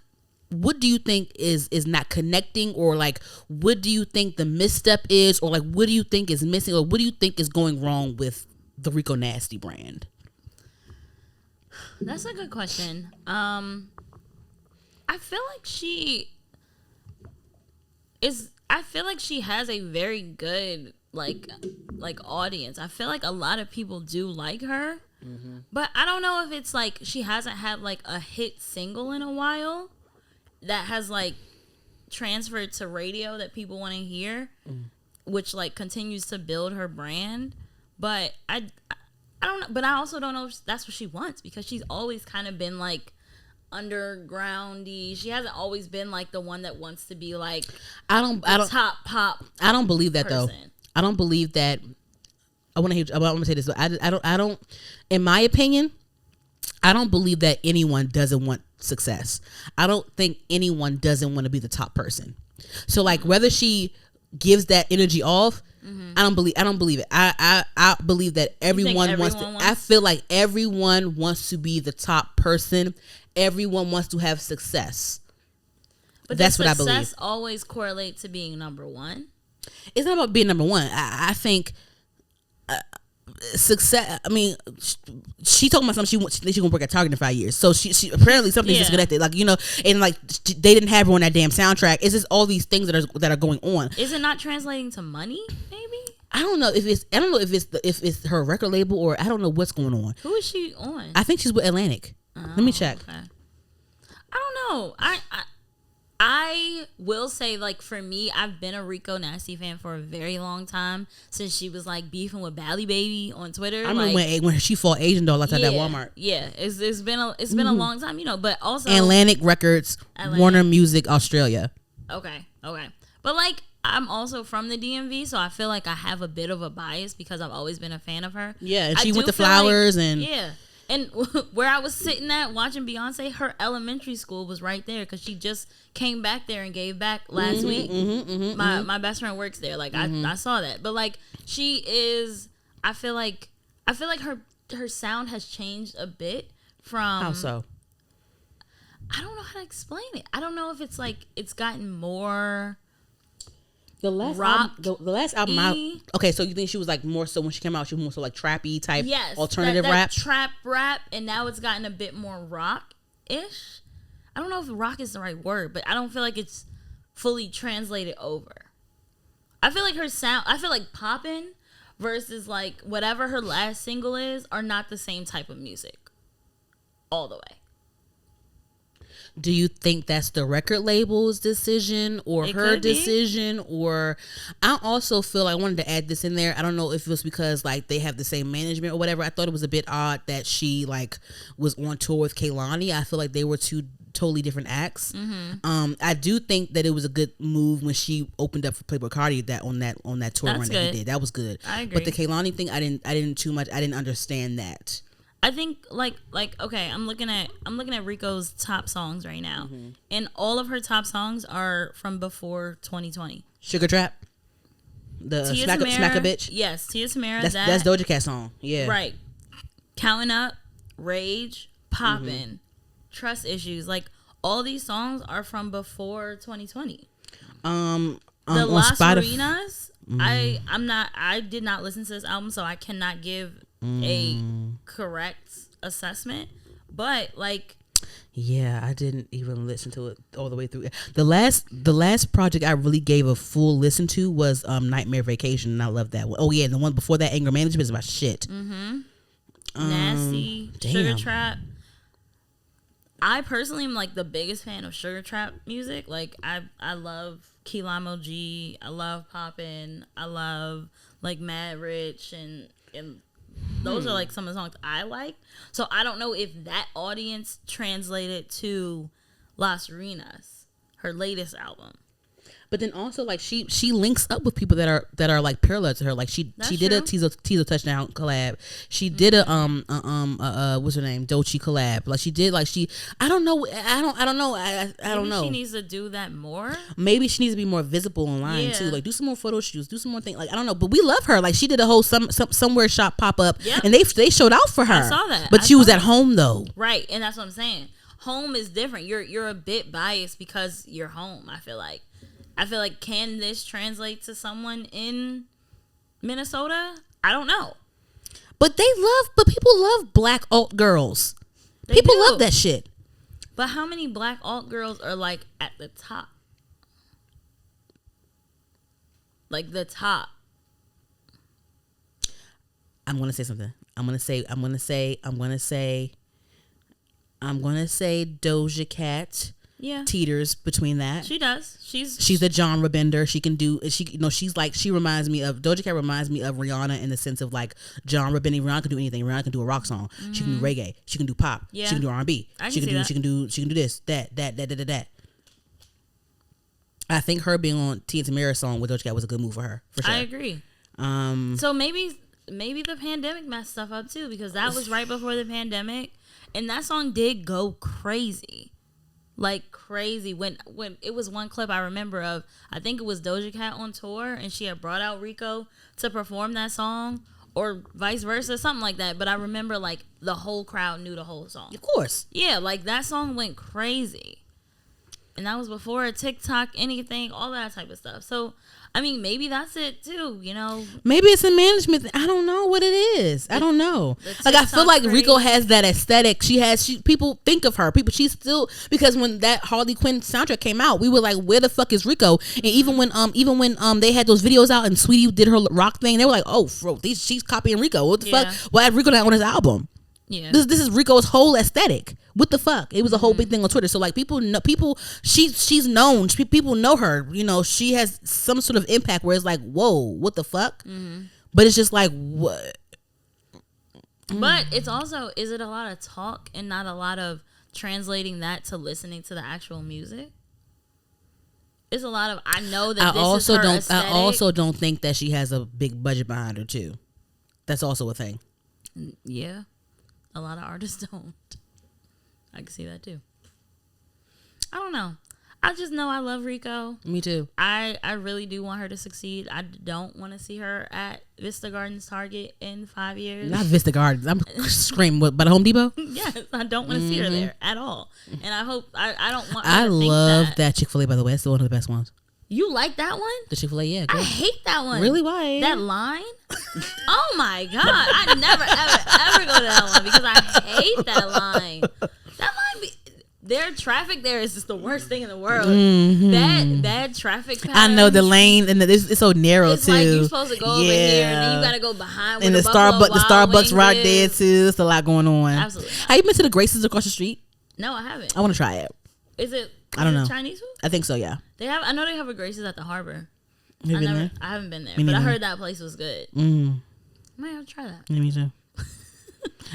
is not connecting, or like, what do you think the misstep is, or like, what do you think is missing, or what do you think is going wrong with the Rico Nasty brand? That's a good question. I feel like she has a very good like audience. I feel like a lot of people do like her, but I don't know if it's like she hasn't had like a hit single in a while that has like transferred to radio that people want to hear, which like continues to build her brand. But I don't know, but I also don't know if that's what she wants, because she's always kind of been like undergroundy. She hasn't always been like the one that wants to be like top pop. I don't believe that person. Though. I don't believe that. I want to say this. I don't. In my opinion, I don't believe that anyone doesn't want success. I don't think anyone doesn't want to be the top person. So like, whether she gives that energy off, I don't believe it. I believe that everyone wants to. I feel like everyone wants to be the top person. Everyone wants to have success. But that's what I believe. Success always correlates to being number one. It's not about being number one. I think success. I mean, she talking about something. She gonna work at Target in 5 years. So she apparently something's disconnected. Like, you know, and like they didn't have her on that damn soundtrack. It's just all these things that are going on. Is it not translating to money? Maybe. I don't know if it's her record label, or I don't know what's going on. Who is she on? I think she's with Atlantic. Let me check. Okay. I don't know. I will say, like, for me, I've been a Rico Nasty fan for a very long time, since she was like beefing with Bally Baby on Twitter. I remember when she fought Asian doll outside that Walmart. Yeah, it's been a long time, you know. But also Atlantic Records, Warner Music Australia. Okay, but like, I'm also from the DMV, so I feel like I have a bit of a bias because I've always been a fan of her. Yeah, and she went to Flowers and And where I was sitting at watching Beyonce, her elementary school was right there, because she just came back there and gave back last week. My best friend works there. Like, I saw that. But like, she is, I feel like her sound has changed a bit from. How so? I don't know how to explain it. I don't know if it's like it's gotten more. The last album, okay, so you think she was like more so when she came out, she was more so like trappy type, alternative that rap? Trap rap, and now it's gotten a bit more rock-ish. I don't know if rock is the right word, but I don't feel like it's fully translated over. I feel like her sound, I feel like Poppin' versus like whatever her last single is are not the same type of music all the way. Do you think that's the record label's decision or her decision? Or I also feel I wanted to add this in there. I don't know if it was because like they have the same management or whatever. I thought it was a bit odd that she like was on tour with Kehlani. I feel like they were two totally different acts. I do think that it was a good move when she opened up for Playboi Carti on that tour run that he did. That was good. I agree. But the Kehlani thing, I didn't understand that. I think like okay, I'm looking at Rico's top songs right now, and all of her top songs are from before 2020. Sugar Trap, the Smack a Bitch. Yes, Tia Tamera. That's Doja Cat song. Yeah, right. Counting Up, Rage, Poppin', Trust Issues. Like, all these songs are from before 2020. The Las Marinas. I did not listen to this album, so I cannot give a correct assessment, but like, Yeah, I didn't even listen to it all the way through. The last project I really gave a full listen to was Nightmare Vacation, and I love that one. Oh yeah, and the one before that, Anger Management, is my shit. Nasty, damn. Sugar Trap. I personally am like the biggest fan of Sugar Trap music. Like I love Key Lime OG. I love Poppin'. I love like Mad Rich and those are like some of the songs I like. So I don't know if that audience translated to Las Reinas, her latest album. But then also like she links up with people that are like parallel to her. Like she did a Teaser Touchdown collab. She did a what's her name, Doechii collab. Like she did I don't know. Maybe she needs to do that more. Maybe she needs to be more visible online too. Like do some more photo shoots, do some more things. Like I don't know. But we love her. Like she did a whole somewhere shop pop up, and they showed out for her. I saw that. But she was at home though. Right, and that's what I'm saying. Home is different. You're a bit biased because you're home. I feel like, can this translate to someone in Minnesota? I don't know. But people love black alt girls. People love that shit. But how many black alt girls are like at the top? Like the top. I'm gonna say something. I'm gonna say Doja Cat. Yeah, teeters between that. She does. She's a genre bender. She can do. She reminds me of Doja Cat. Reminds me of Rihanna in the sense of like genre bending. Rihanna can do anything. Rihanna can do a rock song. Mm-hmm. She can do reggae. She can do pop. Yeah. She can do R&B. She can do this, that. I think her being on Tia Tamera's song with Doja Cat was a good move for her. For sure. I agree. So maybe the pandemic messed stuff up too, because that was right before the pandemic, and that song did go crazy. Like crazy when it was one clip I remember of, I think it was Doja Cat on tour and she had brought out Rico to perform that song, or vice versa, something like that. But I remember like the whole crowd knew the whole song. Of course. Yeah, like that song went crazy. And that was before a TikTok, anything, all that type of stuff. So, I mean, maybe that's it too, you know. Maybe it's a management thing. I don't know what it is. I don't know. Like I feel like Rico has that aesthetic. People think of her. She's still, because when that Harley Quinn soundtrack came out, we were like, where the fuck is Rico? And even when they had those videos out and Sweetie did her rock thing, they were like, oh, she's copying Rico. What the fuck? Why had Rico not on his album? Yeah. This is Rico's whole aesthetic. What the fuck? It was a whole big thing on Twitter. So like people know, she's known. People know her. You know, she has some sort of impact where it's like, whoa, what the fuck? Mm-hmm. But it's just like, what? But it's also, is it a lot of talk and not a lot of translating that to listening to the actual music? It's a lot of, I know that this is her aesthetic. I also don't think that she has a big budget behind her too. That's also a thing. Yeah. A lot of artists don't. I can see that too. I don't know. I just know I love Rico. Me too. I really do want her to succeed. I don't want to see her at Vista Gardens Target in 5 years. Not Vista Gardens. I'm screaming, what, by the Home Depot? Yes, I don't want to see her there at all. And I hope, I don't want her to think love that Chick-fil-A, by the way. It's one of the best ones. You like that one? The Chick-fil-A, yeah. Girl. I hate that one. Really? Why? That line? Oh my God. I never, ever go to that one because I hate that line. That line, their traffic there is just the worst thing in the world. Mm-hmm. Bad traffic patterns. I know the lane, and it's so narrow it's too. It's like you're supposed to go over here, and then you got to go behind. And the Starbucks right there too. It's a lot going on. Absolutely. Have you been to the Graces across the street? No, I haven't. I want to try it. Is it? I don't know. Chinese food? I think so. Yeah. They have. I know they have a Graces at the Harbor. I haven't been there, but I heard that place was good. I might have to try that. Yeah, me too.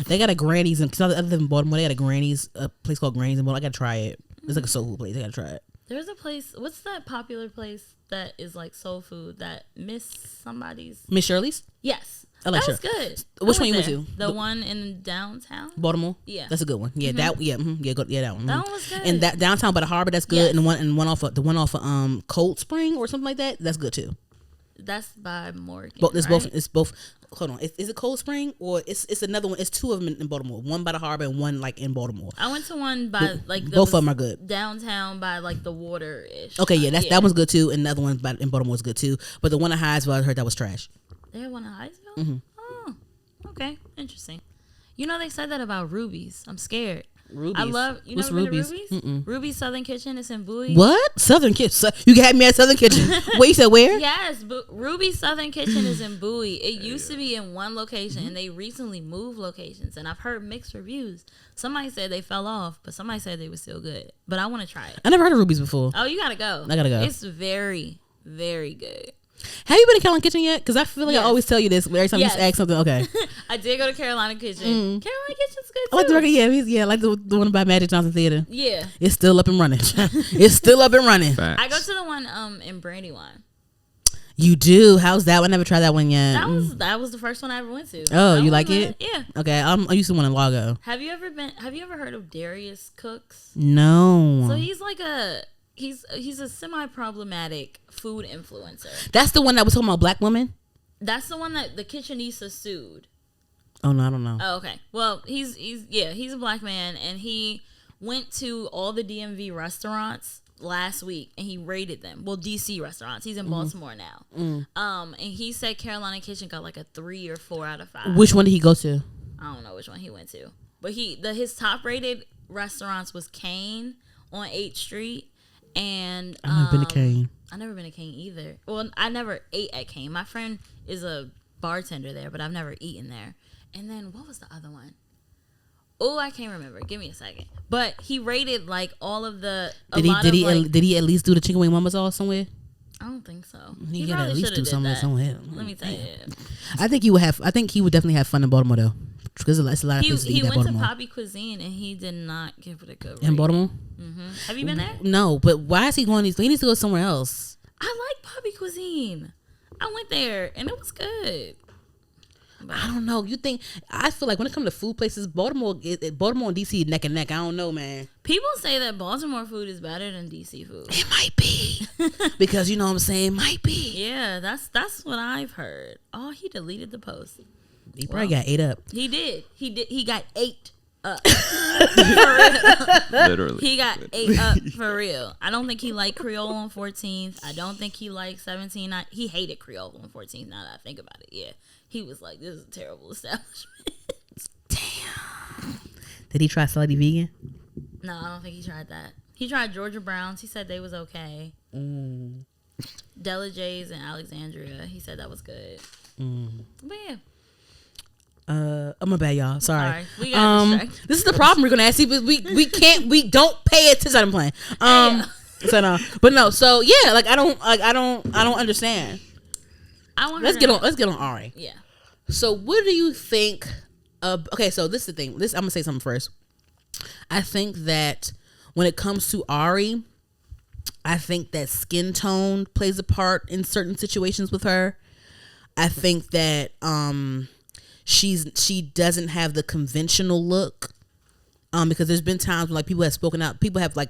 They got a Granny's because I live in Baltimore. They got a place called Granny's in Baltimore. I gotta try it. It's like a soul food place. I gotta try it. There's a place. What's that popular place that is like soul food that Miss Shirley's? Yes. I like that was good. Which one you went to? The one in downtown Baltimore. Yeah, that's a good one. Yeah, that. Yeah, that one. That one was good. And that downtown by the harbor, that's good. Yes. And one off of Cold Spring or something like that. That's good too. That's by Morgan. It's both. Hold on. Is it Cold Spring or it's another one? It's two of them in Baltimore. One by the harbor and one like in Baltimore. I went to one by both of them are good. Downtown by like the water ish. Okay, yeah, that one's good too. And the other one in Baltimore is good too. But the one in Hyattsville, I heard that was trash. They had one in Hyattsville? Mm-hmm. Oh, okay, interesting. You know they said that about Ruby's. I'm scared. Ruby's. I love. You What's never been Ruby's? to Ruby's? Mm-mm. Ruby's Southern Kitchen. It's in Bowie. What? Southern Kitchen? You had me at Southern Kitchen. Wait, you said where? Yes, but Ruby's Southern Kitchen is in Bowie. It used to be in one location, and they recently moved locations. And I've heard mixed reviews. Somebody said they fell off, but somebody said they were still good. But I want to try it. I never heard of Ruby's before. Oh, you gotta go. I gotta go. It's very, very good. Have you been to Carolina Kitchen yet? Because I feel like Yes. I always tell you this every time you ask something. Okay. I did go to Carolina Kitchen. Carolina Kitchen's good too. I like the record. Yeah, I like the one by Magic Johnson Theater. Yeah. It's still up and running. It's still up and running. Facts. I go to the one in Brandywine. You do? How's that one? I never tried that one yet. That was the first one I ever went to. Oh, That you was like good. it? Yeah. Okay, I used to one in Lago. Have you ever heard of Darius Cooks? No. So he's like he's a semi-problematic food influencer. That's the one that was talking about black women? That's the one that the Kitchenista sued. Oh, no, I don't know. Oh, okay. Well, he's a black man, and he went to all the DMV restaurants last week, and he rated them. Well, DC restaurants. He's in Baltimore now. And he said Carolina Kitchen got like a 3 or 4 out of 5. Which one did he go to? I don't know which one he went to, but his top rated restaurants was Kane on 8th Street, and I've never been to Kane. I've never been to Kane either. Well, I never ate at Kane. My friend is a bartender there, but I've never eaten there. And then what was the other one? Oh, I can't remember. Give me a second. But he rated like all of the. Did he at least do the chicken wing mama sauce somewhere? I don't think so. He He gotta at probably least should do have did something that. somewhere. Let me tell you. I think he would have. I think he would definitely have fun in Baltimore though, because it's a lot of places to He eat at went to Baltimore. Poppy Cuisine and he did not give it a good In rating. Baltimore? Have you been there? No, but why is he going? He needs to go somewhere else. I like Poppy Cuisine. I went there and it was good. I don't know. I feel like when it comes to food places, Baltimore and DC neck and neck. I don't know, man. People say that Baltimore food is better than DC food. It might be because you know what I'm saying. Might be. Yeah, that's what I've heard. Oh, he deleted the post. He probably got ate up. He did. He got ate up. Literally. He got ate up for real. I don't think he liked Creole on 14th. I don't think he liked 17. He hated Creole on 14th. Now that I think about it, yeah, he was like, "This is a terrible establishment." Damn. Did he try Slutty Vegan? No, I don't think he tried that. He tried Georgia Brown's. He said they was okay. Della J's and Alexandria. He said that was good. But yeah. I'm a bad y'all. Sorry. We got distracted. This is the problem we're gonna ask you, but we don't pay attention. I'm playing. So no, but no. So yeah, like I don't understand. Let's get on Ari. Yeah. So what do you think of? Okay, so this is the thing. I'm gonna say something first. I think that when it comes to Ari, I think that skin tone plays a part in certain situations with her. I think that she doesn't have the conventional look, because there's been times when like people have spoken out, people have like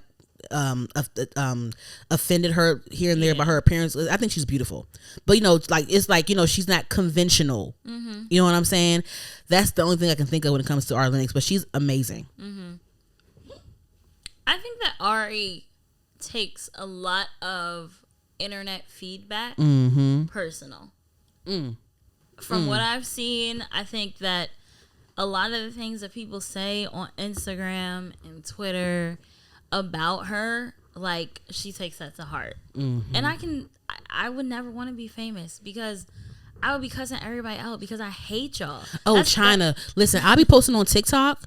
offended her here and there by her appearance. I think she's beautiful, but it's like she's not conventional. You know what I'm saying? That's the only thing I can think of when it comes to Ari Lennox, but she's amazing. I think that Ari takes a lot of internet feedback personal. From what I've seen, I think that a lot of the things that people say on Instagram and Twitter about her, like, she takes that to heart. And I would never want to be famous because I would be cussing everybody out because I hate y'all. Oh, Chynna. Listen, I'll be posting on TikTok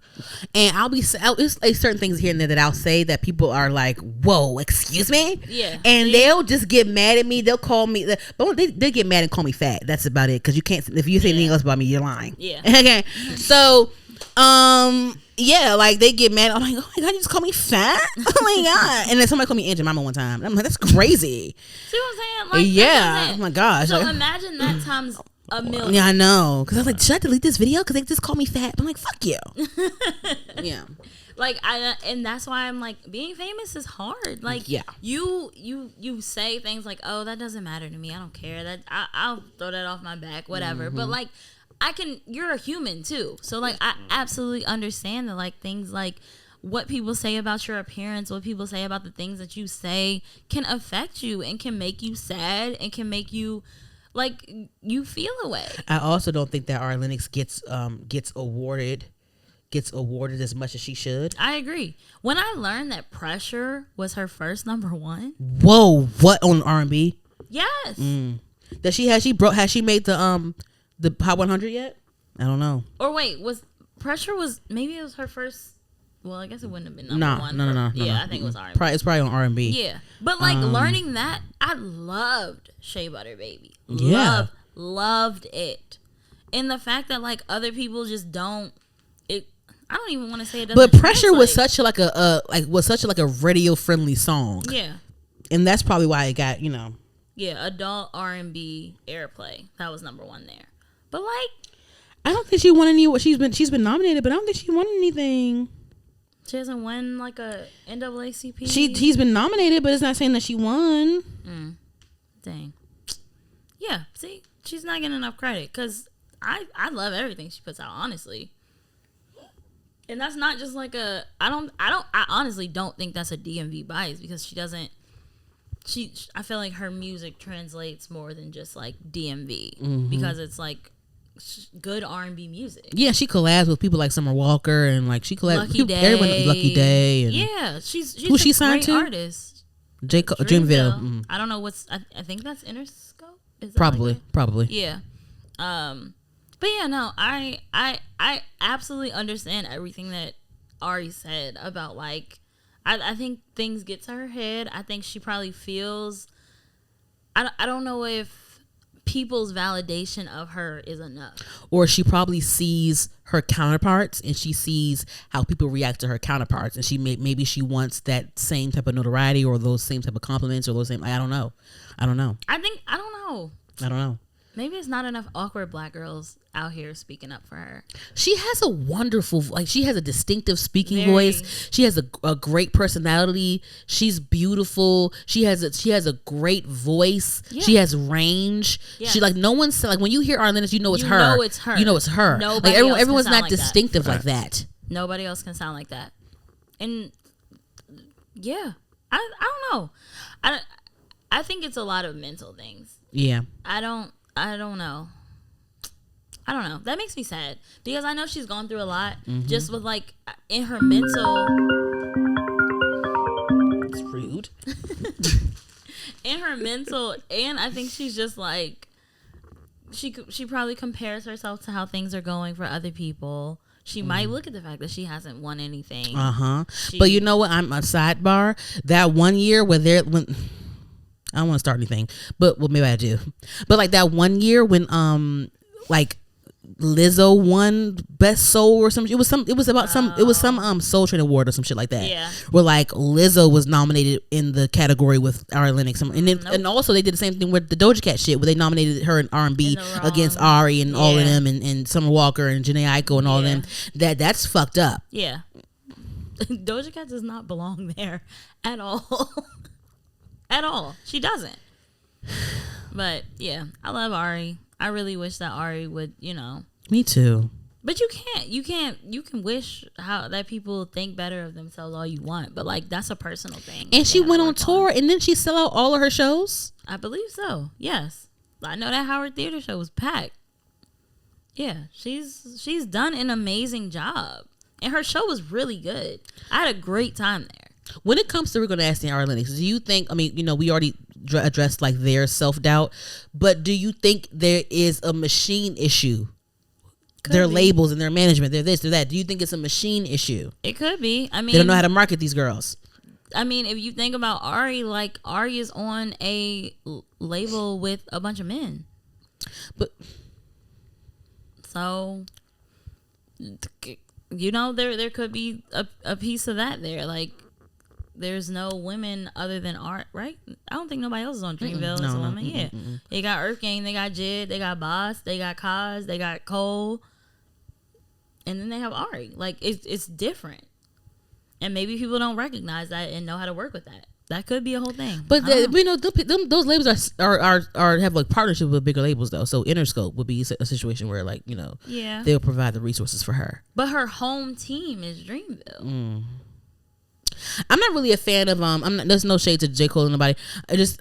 and it's like certain things here and there that I'll say that people are like, whoa, excuse me? Yeah. And they'll just get mad at me. They'll call me, but they get mad and call me fat. That's about it. Because you can't, if you say anything else about me, you're lying. Yeah. Okay. So, yeah, like they get mad. I'm like, oh my God, you just call me fat? Oh my God. And then somebody called me Aunt Jemima one time. I'm like, that's crazy. See what I'm saying? Like, yeah. Oh my gosh. So like, imagine that times a million. yeah, I know. Because I was like, should I delete this video? Because they just called me fat. I'm like, fuck you. Yeah. Like, and that's why I'm like, being famous is hard. Like, yeah. you say things like, oh, that doesn't matter to me. I don't care. That I'll throw that off my back, whatever. But like, you're a human too. So like, I absolutely understand that like things like what people say about your appearance, what people say about the things that you say can affect you and can make you sad and can make you like you feel a way. I also don't think that Ari Lennox gets awarded gets awarded as much as she should. I agree. When I learned that Pressure was her first number one. Whoa, what on R&B? Yes. Has she made the Hot 100 yet? I don't know. Or wait, maybe it was her first. Well, I guess it wouldn't have been number one. No. Yeah, I think it was R&B. It's probably on R&B. Yeah, but like learning that, I loved Shea Butter Baby. Yeah. Loved it, and the fact that like other people just don't. I don't even want to say it doesn't. But Pressure was translate. such a radio friendly song. Yeah, and that's probably why it got adult R&B airplay. That was number one there. But like, I don't think she won any. She's been nominated, but I don't think she won anything. She hasn't won like a NAACP. He's been nominated, but it's not saying that she won. Dang. Yeah. See, she's not getting enough credit because I love everything she puts out, honestly. And that's not just like I honestly don't think that's a DMV bias because she doesn't. I feel like her music translates more than just like DMV because it's like good R&B music. Yeah, she collabs with people like Summer Walker and like she collabs Lucky with Day. everyone. Lucky Day. And Yeah, she's who she signed great to? artist. Dreamville. I don't know I think that's Interscope. Is that Probably. Yeah. But yeah, no, I absolutely understand everything that Ari said about like I think things get to her head. I think she probably feels I don't know if people's validation of her is enough. Or she probably sees her counterparts and she sees how people react to her counterparts and she maybe she wants that same type of notoriety or those same type of compliments or those same I don't know. I don't know. Maybe it's not enough awkward black girls out here speaking up for her. She has a wonderful, she has a distinctive speaking voice. She has a great personality. She's beautiful. She has a great voice. Yeah. She has range. Yeah. She no one's when you hear Lennox, you know it's her. You know it's her. Everyone's not distinctive like that. Nobody else can sound like that. And yeah, I don't know. I think it's a lot of mental things. Yeah. I don't know. That makes me sad because I know she's gone through a lot just with in her mental. It's rude. In her mental, and I think she's just she probably compares herself to how things are going for other people. She might look at the fact that she hasn't won anything. But you know what? I'm a sidebar. That one year where I don't want to start anything, but maybe I do. But that one year when Lizzo won Best Soul or something. It was some Soul Train award or some shit like that. Yeah. Where Lizzo was nominated in the category with Ari Lennox, and also they did the same thing with the Doja Cat shit where they nominated her in R&B against Ari and all of them and Summer Walker and Jhené Aiko and all of them. That's fucked up. Yeah. Doja Cat does not belong there at all. At all. She doesn't. But yeah, I love Ari. I really wish that Ari would, Me too. But you can wish that people think better of themselves all you want, but that's a personal thing. And she went on tour and then she sell out all of her shows? I believe so. Yes. I know that Howard Theater show was packed. Yeah, she's done an amazing job. And her show was really good. I had a great time there. When it comes to Rico Nasty and Ari Lennox, do you think, we already addressed their self-doubt, but do you think there is a machine issue? Their labels and their management, they're this, they're that. Do you think it's a machine issue? It could be. They don't know how to market these girls. If you think about Ari, Ari is on a label with a bunch of men. But so there could be a piece of that there. There's no women other than Art, right? I don't think nobody else is on Dreamville as a woman. Yeah. They got Earth Gang, they got Jid, they got Boss, they got Kaz, they got Cole. And then they have Ari. It's different. And maybe people don't recognize that and know how to work with that. That could be a whole thing. But those labels are have partnership with bigger labels though. So Interscope would be a situation where they'll provide the resources for her. But her home team is Dreamville. I'm not really a fan of there's no shade to J. Cole or nobody.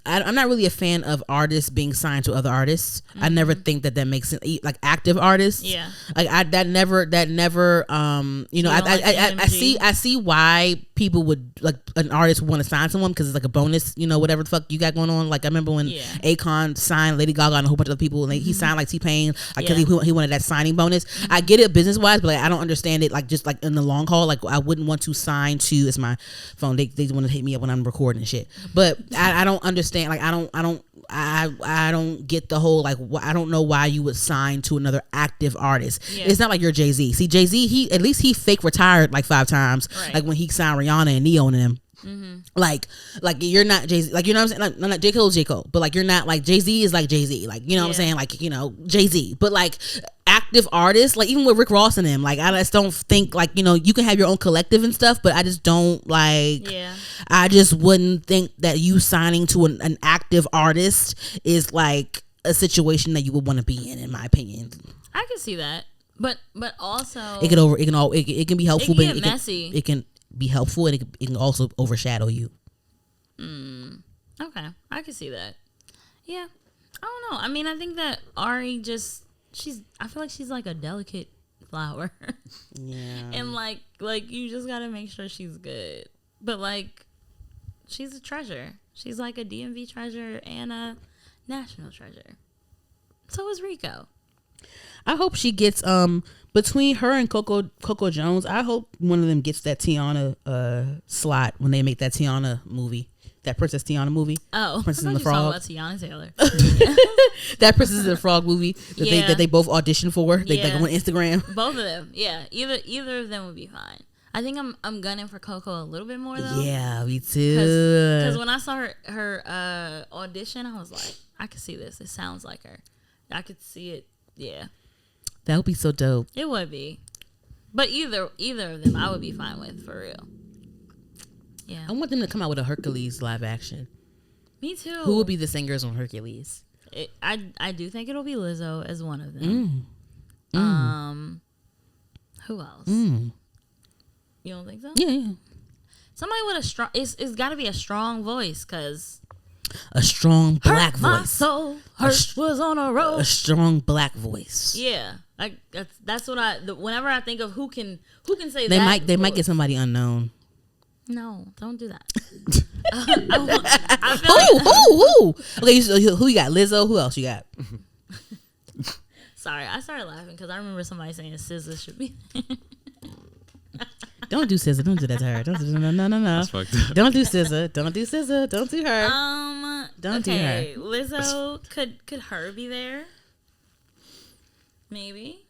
I'm not really a fan of artists being signed to other artists. I never think that makes sense. Like active artists. Yeah. Like that never you know, I see why people would like an artist would want to sign someone because it's like a bonus, you know, whatever the fuck you got going on. Like I remember when Akon signed Lady Gaga and a whole bunch of other people, and he signed like T-Pain, like because he wanted that signing bonus. I get it business wise, but like I don't understand it like just like in the long haul. Like I wouldn't want to sign to, it's my phone, they want to hit me up when I'm recording and shit, but I don't understand. Like I don't get the whole like I don't know why you would sign to another active artist. It's not like you're Jay-Z. See, Jay-Z, he fake retired like 5 times, like when he signed Rihanna and Neo and them. Like you're not Jay-Z, like you know what I'm saying, like not J. Cole's J. Cole, but like you're not like Jay-Z is like Jay-Z, like you know what I'm saying, like you know Jay-Z, but like active artists, like even with Rick Ross and them, like I just don't think like, you know, you can have your own collective and stuff, but I just don't like I just wouldn't think that you signing to an active artist is like a situation that you would want to be in my opinion. I can see that, but also it can be helpful, it can but get messy. It can be helpful, and it can also overshadow you. Okay, I can see that. Yeah, I don't know. I mean, I think that Ari I feel like she's like a delicate flower. Yeah. And like you just gotta make sure she's good. But like, she's a treasure. She's like a DMV treasure and a national treasure. So is Rico. I hope she gets between her and Coco Jones, I hope one of them gets that Tiana slot when they make that Tiana movie. That Princess Tiana movie. Oh, Princess and the Frog. About Tiana Taylor. That Princess and the Frog movie that they both auditioned for. They like on Instagram. Both of them. Yeah. Either of them would be fine. I think I'm gunning for Coco a little bit more though. Yeah, me too. Because when I saw her audition, I was like, I could see this. It sounds like her. I could see it. Yeah. That would be so dope. It would be. But either of them I would be fine with, for real. Yeah. I want them to come out with a Hercules live action. Me too. Who will be the singers on Hercules? I do think it'll be Lizzo as one of them. Who else? You don't think so? Yeah. Somebody with a strong. It's got to be a strong voice, cause a strong black hurt voice. My soul was on a road. A strong black voice. Yeah, that's what whenever I think of who can say they that. They might get somebody unknown. No, don't do that. Who? Okay, who you got? Lizzo. Who else you got? Sorry, I started laughing because I remember somebody saying SZA should be. Don't do SZA. Don't do that to her. No. That's fucked up. Don't do SZA. Don't do SZA. Don't do her. Don't do her. Lizzo, could her be there? Maybe.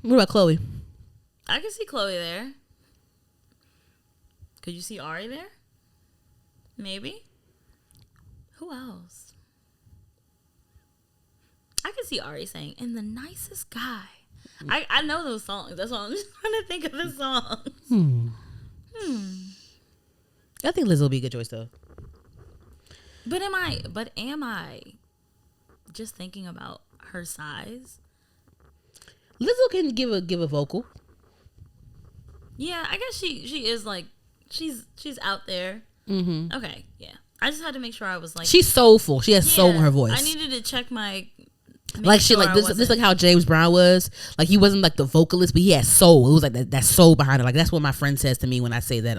What about Chloe? I can see Chloe there. Could you see Ari there? Maybe. Who else? I can see Ari saying, "And the nicest guy." I know those songs. That's why I'm just trying to think of the songs. I think Lizzo will be a good choice though. But am I just thinking about her size? Lizzo can give a vocal. Yeah, I guess she is like she's out there. Okay, yeah. I just had to make sure I was like she's soulful. She has soul in her voice. I needed to check my like shit, like this like how James Brown was. Like he wasn't like the vocalist, but he had soul. It was like that soul behind it. Like that's what my friend says to me when I say that.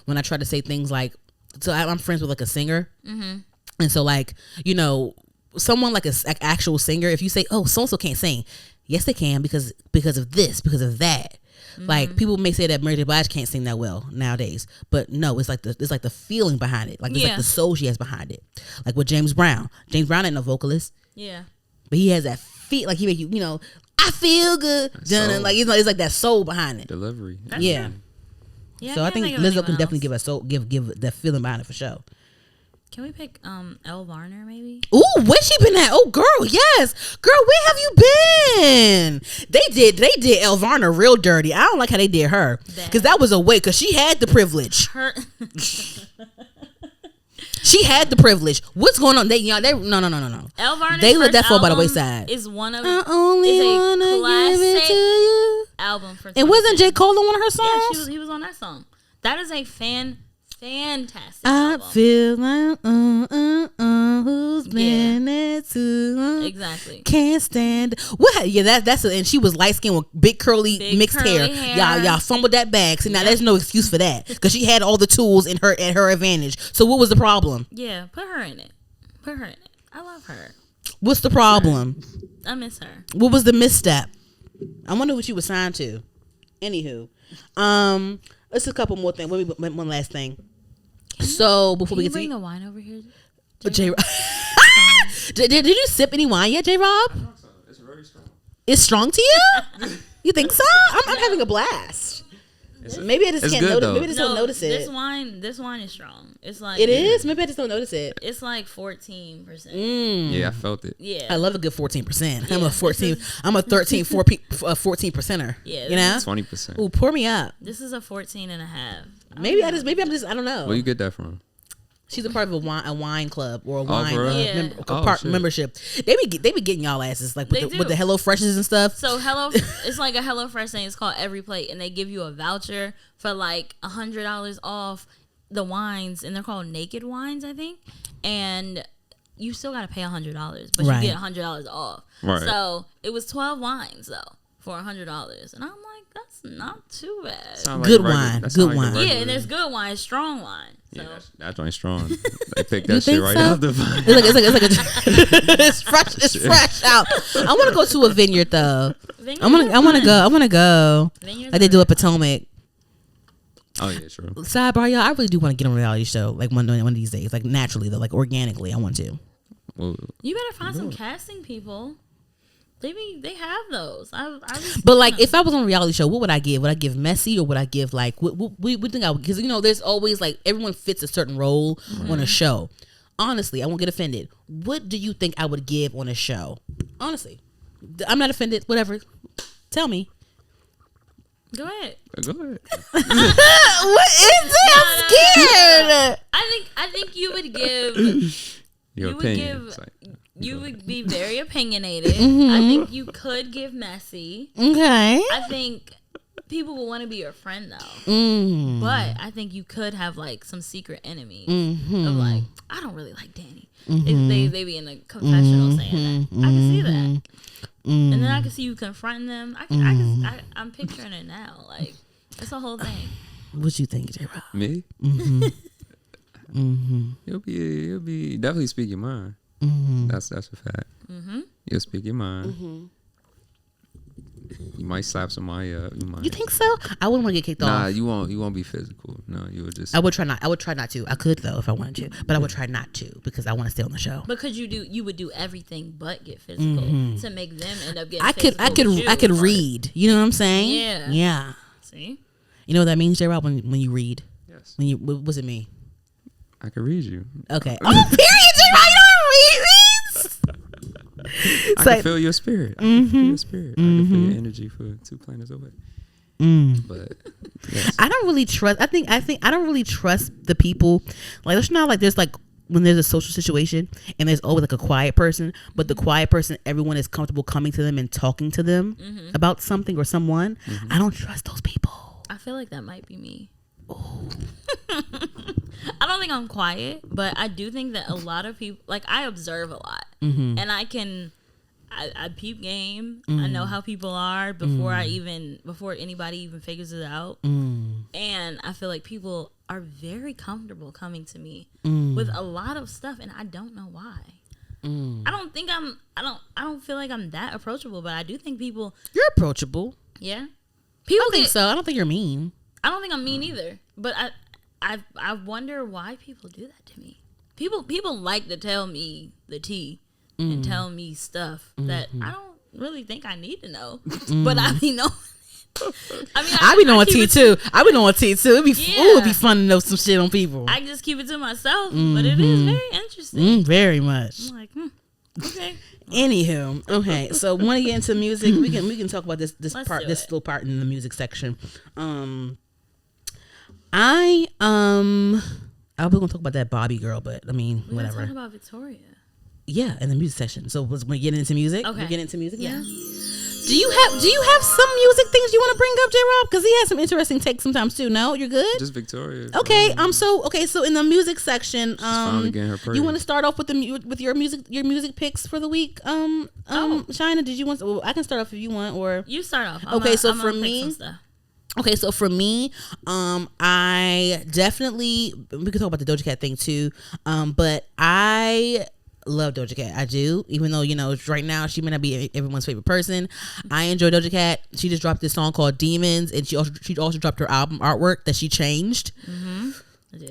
When I try to say things like, so I'm friends with like a singer, and so like you know someone like actual singer. If you say, oh, so and so can't sing, yes they can because of this, because of that. Like people may say that Mary J. Blige can't sing that well nowadays, but no, it's like the feeling behind it. Like it's like the soul she has behind it. Like with James Brown ain't no vocalist. Yeah. But he has that feel, like he make you, I feel good. Like it's like that soul behind it. Delivery. Yeah. So I think Lizzo can definitely give that feeling behind it for sure. Can we pick Elle Varner maybe? Ooh, where's she been at? Oh, girl, yes, girl, where have you been? They did Elle Varner real dirty. I don't like how they did her because that was a way because she had the privilege. She had the privilege. What's going on? No. Elle Varner's they let that fall by the album wayside. Is one of I only wanna give it to you. album for. And wasn't J. Cole on one of her songs? Yeah, he was on that song. That is a fantastic I album. feel like who's been there too? Exactly. Can't stand what? Yeah, that's and she was light skinned with big curly mixed curly hair. Y'all fumbled that bag. See, now there's no excuse for that because she had all the tools at her advantage. So what was the problem? Yeah, put her in it. I love her. What's the problem? I miss her. What was the misstep? I wonder who she was signed to. Anywho, let's a couple more things. One last thing. So before we get to bring the wine over here, J. Did you sip any wine yet, J. Rob? It's very strong. It's strong to you? You think so? I'm having a blast. Maybe I just can't notice. Though. Maybe I just don't notice it. This wine is strong. It's like it is. Maybe I just don't notice it. It's like 14%. Yeah, I felt it. Yeah, I love a good 14%. Yeah, I'm a 14. I'm a 14%er. Yeah, you know, 20%. Ooh, pour me up. This is a 14.5. Maybe I'm just. I don't know. Where you get that from? She's a part of a wine club or a wine Shit. membership. They be getting y'all asses like with the Hello Freshes and stuff. So it's like a Hello Fresh thing. It's called Every Plate, and they give you a voucher for like $100 off the wines, and they're called Naked Wines, I think. And you still got to pay $100, but you get $100 off. Right. So it was 12 wines though for $100, and I'm like, that's not too bad. Good wine. Yeah, and there's good wine, strong wine. So. Yeah, that joint's strong. They picked that shit right out the vine. It's fresh. It's fresh out. I want to go to a vineyard though. I want to go. Vineyards like they do at Potomac. Oh yeah, true. Sidebar, y'all. I really do want to get on a reality show like one of these days, like naturally though, like organically. I want to. Well, You better find some casting people. They have those. But like, if I was on a reality show, what would I give? Would I give messy or would I give like what think I would? Because there's always like everyone fits a certain role on a show. Honestly, I won't get offended. What do you think I would give on a show? Honestly, I'm not offended. Whatever, tell me. Go ahead. go ahead. What is it? I'm scared. I think you would give. Your you opinion. would give. You would be very opinionated. I think you could give messy. Okay. I think people will want to be your friend though. But I think you could have like some secret enemies of like, I don't really like Danny. They be in the confessional saying that. I can see that. And then I can see you confronting them. I'm picturing it now. Like it's a whole thing. What you think, J-Rob? Me? You'll be definitely speak your mind. That's a fact. You'll speak your mind. You might slap somebody up. You think so? I wouldn't want to get kicked off. Nah, you won't be physical. No, you would just. I would try not to. I could though if I wanted to, but I would try not to because I want to stay on the show. Because you would do everything but get physical to make them end up getting physical. I could read. You know what I'm saying? Yeah. See? You know what that means, J-Rob, when you read? Yes. What was it mean? I can read you. Okay. Oh, period, J-Rob. You don't read reads. I can feel your spirit. I can feel your spirit. I can feel your energy for 2 planets away. But yes. I don't really trust. I think I don't really trust the people. Like it's not like there's like when there's a social situation and there's always like a quiet person, but the quiet person, everyone is comfortable coming to them and talking to them about something or someone. I don't trust those people. I feel like that might be me. I don't think I'm quiet, but I do think that a lot of people, like I observe a lot, and I peep game. I know how people are before anybody even figures it out, and I feel like people are very comfortable coming to me with a lot of stuff, and I don't know why. I don't feel like I'm that approachable, but I do think people. You're approachable. Yeah, people think so. I don't think you're mean. I don't think I'm mean either, but I wonder why people do that to me. People like to tell me the tea and tell me stuff that I don't really think I need to know, but I be knowing. I be knowing tea too. I be knowing tea too. It'd be fun to know some shit on people. I just keep it to myself, but it is very interesting. Very much. I'm like, okay. Anywho, okay, so want to get into music? We can talk about this part, this little part in the music section. I was gonna talk about that Bobby girl, but I mean, we whatever. Talk about Victoria. Yeah, in the music section. So we're getting into music. Okay. We're getting into music. Yeah. Now? Do you have some music things you want to bring up, J Rob? Because he has some interesting takes sometimes too. No, you're good. Just Victoria. Okay. So in the music section, finally getting her praise. you want to start off with your music picks for the week? Chynna, did you want? Well, I can start off if you want, or you start off. Okay, so for me, I definitely, we could talk about the Doja Cat thing too, but I love Doja Cat. I do, even though, right now she may not be everyone's favorite person. I enjoy Doja Cat. She just dropped this song called Demons, and she also dropped her album artwork that she changed.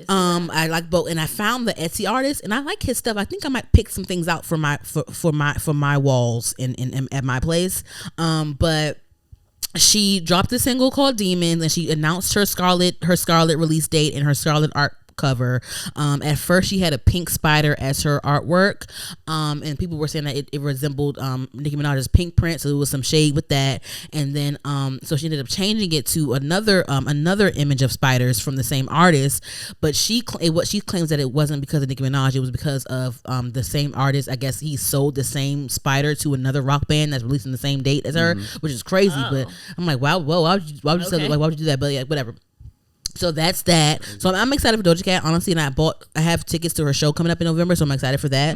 I like both, and I found the Etsy artist, and I like his stuff. I think I might pick some things out for my walls in at my place. But she dropped a single called Demons, and she announced her Scarlet release date and her Scarlet art cover. At first she had a pink spider as her artwork, and people were saying that it resembled Nicki Minaj's Pink Print, so there was some shade with that. And then so she ended up changing it to another image of spiders from the same artist, but she claims that it wasn't because of Nicki Minaj, it was because of the same artist. I guess he sold the same spider to another rock band that's releasing the same date as her, which is crazy. But I'm like, wow, whoa, why would you sell it? Like, why would you do that? But yeah, whatever. So that's that. So I'm excited for Doja Cat, honestly, and I have tickets to her show coming up in November, so I'm excited for that.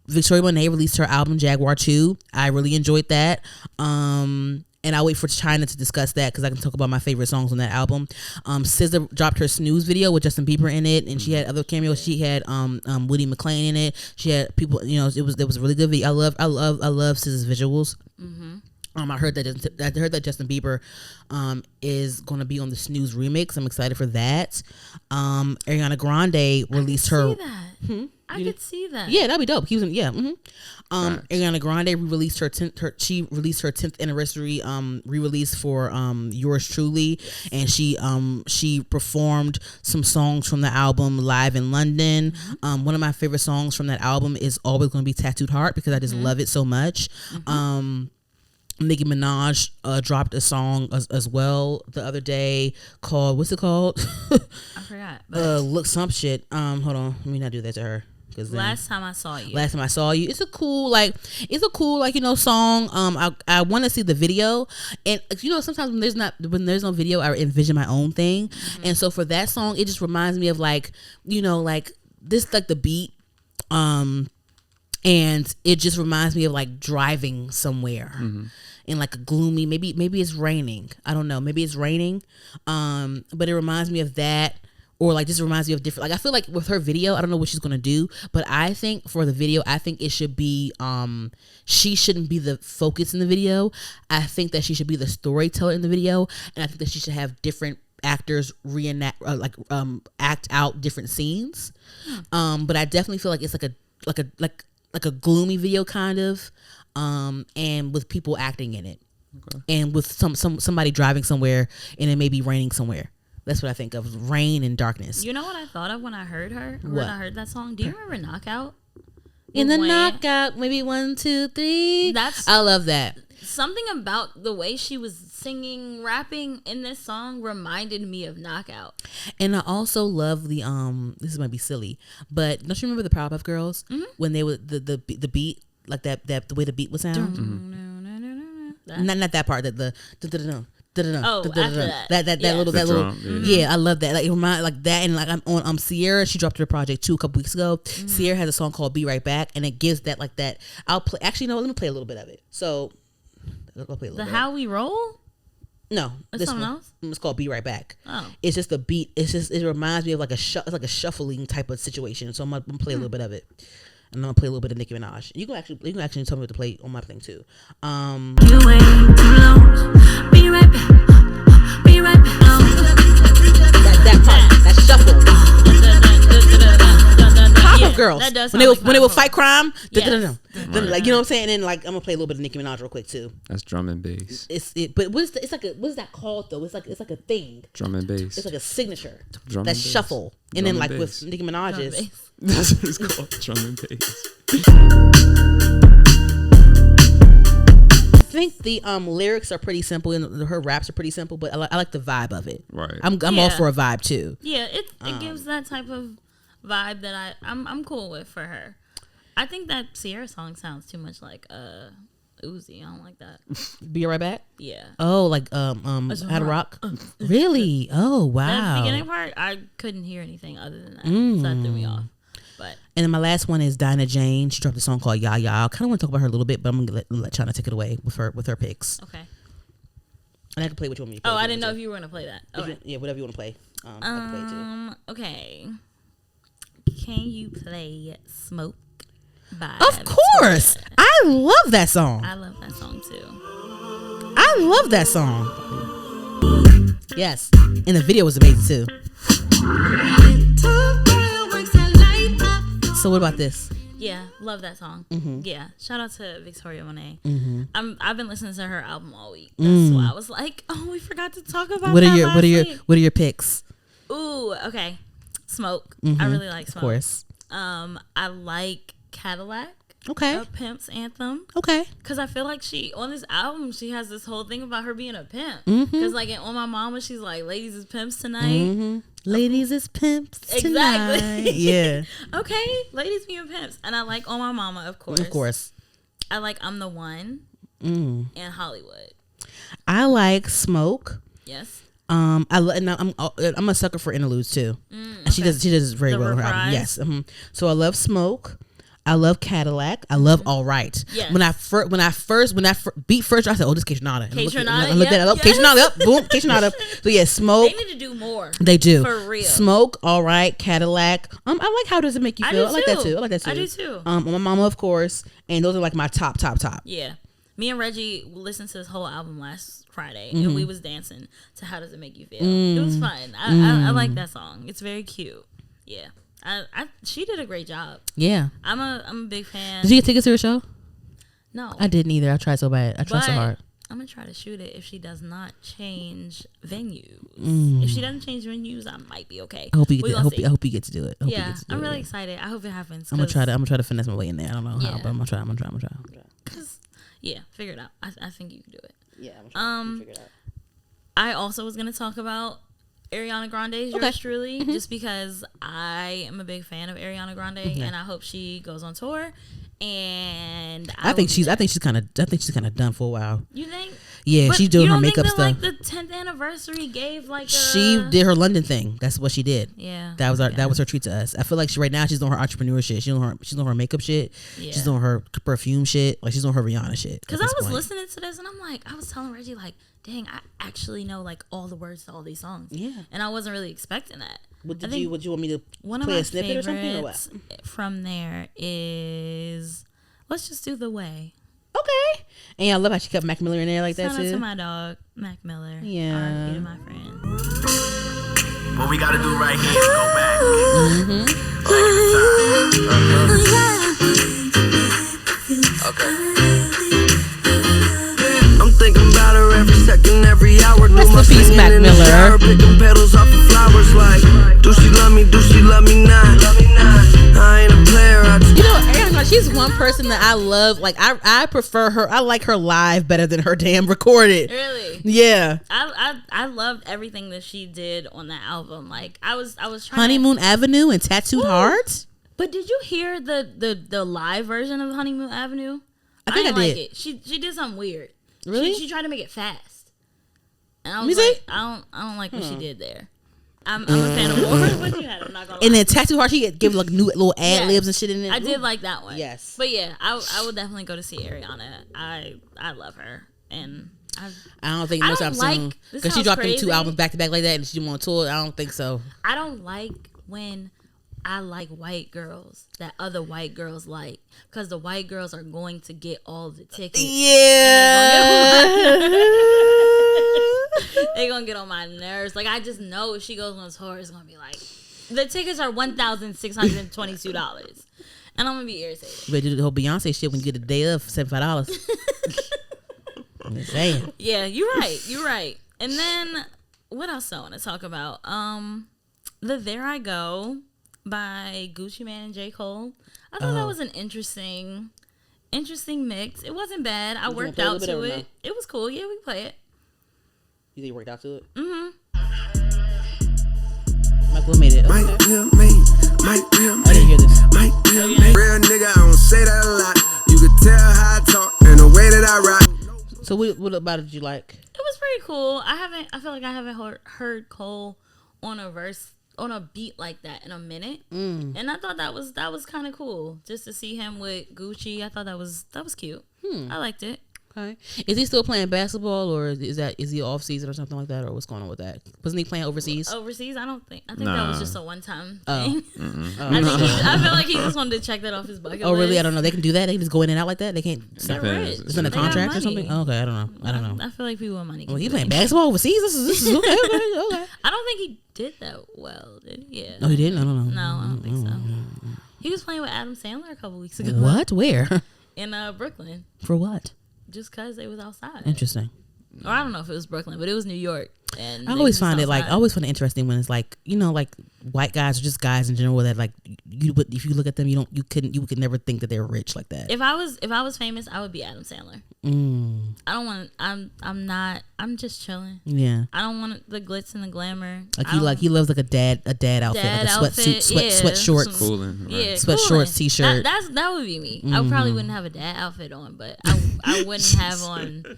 Victoria Monet released her album Jaguar 2. I really enjoyed that. And I'll wait for Chynna to discuss that because I can talk about my favorite songs on that album. SZA dropped her Snooze video with Justin Bieber in it, and she had other cameos. She had Woody McClain in it. She had people, it was a really good video. I love SZA's visuals. I heard that Justin Bieber is going to be on the Snooze remix. I'm excited for that. Ariana Grande released her. I could see that. Yeah, that'd be dope. He was in, yeah. Ariana Grande released her 10th anniversary re-release for Yours Truly, and she performed some songs from the album live in London. One of my favorite songs from that album is always going to be Tattooed Heart because I just love it so much. Nicki Minaj dropped a song as well the other day called, what's it called? I forgot. Look some shit. Hold on, let me not do that to her. Last time I saw you. It's a cool song. I want to see the video, and sometimes when there's no video, I envision my own thing, and so for that song, it just reminds me of this, the beat, and it just reminds me of driving somewhere. In a gloomy, maybe it's raining. I don't know. Maybe it's raining. But it reminds me of that, or just reminds me of different. I feel like with her video, I don't know what she's gonna do, but I think for the video, I think it should be she shouldn't be the focus in the video. I think that she should be the storyteller in the video, and I think that she should have different actors reenact act out different scenes. But I definitely feel like it's like a gloomy video kind of. And with people acting in it, and with somebody driving somewhere, and it may be raining somewhere. That's what I think of, rain and darkness. You know what I thought of when I heard her? When I heard that song? Do you remember Knockout? In the Knockout, maybe 1, 2, 3. I love that. Something about the way she was singing, rapping in this song reminded me of Knockout. And I also love the this might be silly, but don't you remember the Powerpuff Girls when they would the beat? Like that the way the beat would sound. Not that part. That little. Yeah, I love that. It remind that, and I'm on Sierra. She dropped her project too a couple weeks ago. Sierra has a song called "Be Right Back," and it gives that that. I'll play. Actually, no. Let me play a little bit of it. So, I'll play a little bit. How We Roll. No, this something else. It's called "Be Right Back." Oh, it's just a beat. It reminds me of it's like a shuffling type of situation. So I'm gonna play a little bit of it. And I'm gonna play a little bit of Nicki Minaj. You can actually tell me what to play on my thing too. You wait too long. Be right back. Be right back. That part, that shuffle. Pop-Up Girls. That does when they would fight crime. Yes. You know what I'm saying? And then I'm gonna play a little bit of Nicki Minaj real quick too. That's drum and bass. But what is that called though? It's like a thing. Drum and bass. It's like a signature. Drum that shuffle. And then with Nicki Minaj's. That's what it's called, drum and bass. I think the lyrics are pretty simple and her raps are pretty simple, but I like the vibe of it. Right. I'm all for a vibe too. Yeah, it gives that type of vibe that I'm cool with for her. I think that Sierra song sounds too much like Uzi. I don't like that. Be Right Back. Yeah. Oh, like How to Rock. Really? Oh wow. That beginning part, I couldn't hear anything other than that, so that threw me off. But and then my last one is Dinah Jane. She dropped a song called Ya Ya. I kind of want to talk about her a little bit, but I'm gonna let Chynna take it away with her picks. okay. And I can play what you want me to play. Oh, I didn't know if you were gonna play that. Okay. Yeah, whatever you want to play. I can play it too. Okay. Can you play Smoke by Of course. Victoria? I love that song. I love that song too. I love that song. Yes. And the video was amazing too. So what about this? Yeah, love that song. Yeah, shout out to Victoria Monet. I've been listening to her album all week. That's why I was like, oh, we forgot to talk about What that are your picks? Ooh, okay. Smoke. I really like Smoke. Of course. I like Cadillac. Okay. A pimp's anthem. Okay. Because I feel like on this album, she has this whole thing about her being a pimp. Because like On My Mama, she's like, ladies is pimps tonight. Ladies is pimps tonight. Exactly. Yeah. Okay. Ladies being pimps. And I like On My Mama, of course. Of course. I like I'm the One. And Hollywood. I like Smoke. Yes. I'm a sucker for interludes too. And she does very well in her album. Yes. So I love Smoke. I love Cadillac. I love All Right. Yes. When I first beat first, I said, "Oh, this Kaytranada." Kaytranada. I looked at it. Kaytranada up. Boom. Kaytranada. So yeah, Smoke. They need to do more. They do. For real. Smoke. All Right. Cadillac. I like How Does It Make You Feel? I like that too. I do too. My Mama, of course. And those are like my top. Yeah. Me and Reggie listened to this whole album last Friday, and we was dancing to How Does It Make You Feel. It was fun. I like that song. It's very cute. Yeah. She did a great job. Yeah. I'm a big fan. Did you get tickets to her show? No. I didn't either. I tried so bad. I tried so hard. I'm going to try to shoot it if she does not change venues. If she doesn't change venues, I might be okay. I hope you get to do it. I'm really excited. I hope it happens. I'm gonna try to finesse my way in there. I don't know how, but I'm gonna try. Cause figure it out. I think you can do it. Yeah, I'm trying to figure it out. I also was gonna talk about Ariana Grande's Yours Truly, just because I am a big fan of Ariana Grande, and I hope she goes on tour. And I think she's kind of done for a while. You think? Yeah, she's doing her makeup stuff. Like the 10th anniversary gave she did her London thing. That's what she did. Yeah, that was her treat to us. I feel like right now she's doing her entrepreneur shit. She's doing her makeup shit. Yeah. She's doing her perfume shit. Like she's doing her Rihanna shit. Because I was listening to this and I'm like, I was telling Reggie like, dang, I actually know like all the words to all these songs. Yeah, and I wasn't really expecting that. Would you want me to play a snippet or something or what? From there is, let's just do The Way. Okay. And I love how she kept Mac Miller in there like that too. Shout out to my dog, Mac Miller. Yeah. R.I.P. to my friend. What we gotta do right here is go back. Okay. I'm thinking about her every second, every hour. Rest in peace, Mac Miller. Picking petals off of flowers like, do she love me? Do she love me not? I ain't a player. Ariana, she's one person that I love. Like I prefer her. I like her live better than her damn recorded. Really? Yeah. I loved everything that she did on that album. Like I was trying. Honeymoon Avenue and Tattooed Heart. But did you hear the live version of Honeymoon Avenue? I think I did. Like it. She did something weird. Really? She tried to make it fast. And I was like, I don't like what she did there. I'm a fan of more what you had. I'm not gonna lie. And then Tattoo Heart, she gave like new little ad libs and shit in it. I did like that one. Yes. But yeah, I would definitely go to see Ariana. I love her, and I don't think no time soon because she dropped them 2 albums back to back like that, and she went on tour. I don't think so. I don't like when I like white girls that other white girls like, because the white girls are going to get all the tickets. Yeah. They gonna get on my nerves. Like I just know if she goes on tour, it's gonna be like the tickets are $1,622, and I'm gonna be irritated. You better do the whole Beyonce shit when you get a day of $75. I'm just saying. Yeah, you're right. And then what else I want to talk about? The There I Go by Gucci Mane and J. Cole. I thought that was an interesting mix. It wasn't bad. I worked out to it. It was cool. Yeah, we play it. You think you worked out to it? Mm-hmm. Michael made it. Okay. I didn't hear this. Real nigga, I don't say that a lot. You could tell how I talk and the way that that I rock. So what about it did you like? It was pretty cool. I feel like I haven't heard Cole on a beat like that in a minute, and I thought that was kind of cool just to see him with Gucci. I thought that was cute. I liked it. Okay, is he still playing basketball, or is he off season or something like that, or what's going on with that? Wasn't he playing overseas? Overseas, I think that was just a one-time thing. Oh. I feel like he just wanted to check that off his bucket list. Oh, really? I don't know. They can do that. They can just go in and out like that. They can't. They're rich. It's in a They got contract or money. something. Oh, okay, I don't know. I feel like people with money. Well, he playing basketball overseas. This is okay. Okay. I don't think he did that well. Did he? Yeah. No, he didn't. I don't know. No, I don't think so. He was playing with Adam Sandler a couple weeks ago. What? Where? In Brooklyn. For what? Just because they was outside. Interesting. Or I don't know if it was Brooklyn, but it was New York. And I always find it interesting when it's like, you know, like white guys or just guys in general that like you would, if you look at them, you could never think that they're rich like that. If I was famous, I would be Adam Sandler. I don't want. I'm just chilling. Yeah. I don't want the glitz and the glamour. He loves like a dad outfit, like a sweatsuit, sweat shorts, Cooling, right? Yeah, sweat shorts, t-shirt. That would be me. I probably wouldn't have a dad outfit on, but I wouldn't have on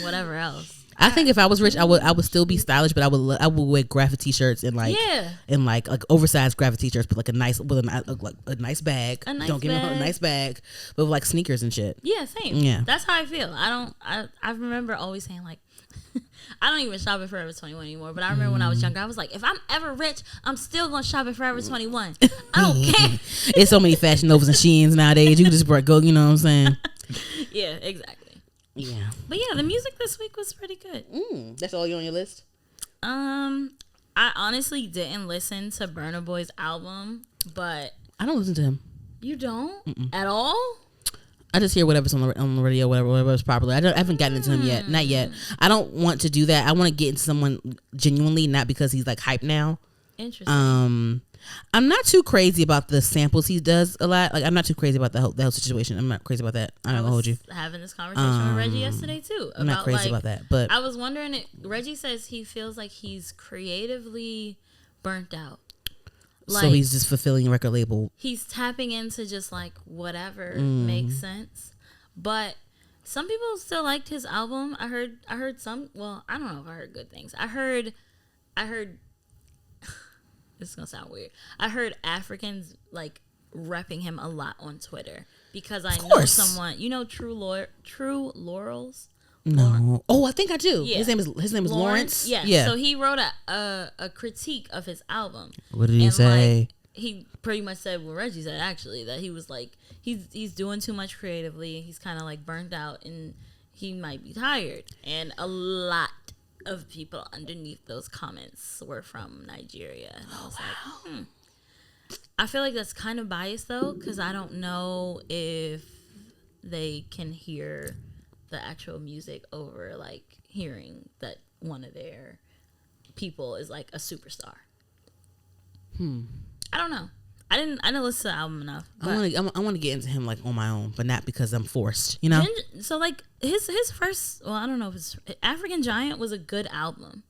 whatever else. I think if I was rich, I would still be stylish, but I would wear graphic t-shirts and like oversized graphic t-shirts, but like a nice bag. Don't get me wrong, a nice bag, but with like sneakers and shit. Yeah, same. Yeah, that's how I feel. I remember always saying like, I don't even shop at Forever 21 anymore. But I remember when I was younger, I was like, if I'm ever rich, I'm still gonna shop at Forever 21. I don't care. It's so many Fashion Novas and Sheins nowadays. You can just go. You know what I'm saying? Yeah, exactly. Yeah. But yeah, the music this week was pretty good. That's all you on your list? I honestly didn't listen to Burna Boy's album, but I don't listen to him. You don't? At all? I just hear whatever's on the radio, whatever's popular. I haven't gotten into him yet. Not yet. I don't want to do that. I want to get into someone genuinely, not because he's like hype now. Interesting. I'm not too crazy about the samples he does a lot. Like I'm not too crazy about the whole situation. I'm not crazy about that. I'm not gonna hold you. Having this conversation with Reggie yesterday too. I'm not crazy about that, but I was wondering. Reggie says he feels like he's creatively burnt out. Like, so he's just fulfilling a record label. He's tapping into just like whatever makes sense. But some people still liked his album. I heard some. Well, I don't know if I heard good things. I heard. This is gonna sound weird. I heard Africans like repping him a lot on Twitter because I know someone. You know, True Laurels. No. Oh, I think I do. Yeah. His name is Lawrence. Yeah. So he wrote a critique of his album. What did he say? Like, he pretty much said what Reggie said actually, that he was like he's doing too much creatively. He's kind of like burnt out and he might be tired. And a lot of people underneath those comments were from Nigeria. And I was like, I feel like that's kind of biased though, because I don't know if they can hear the actual music over like hearing that one of their people is like a superstar. I don't know. I didn't listen to the album enough. I want to get into him like on my own, but not because I'm forced. You know. So like his first, well, I don't know if it's African Giant was a good album.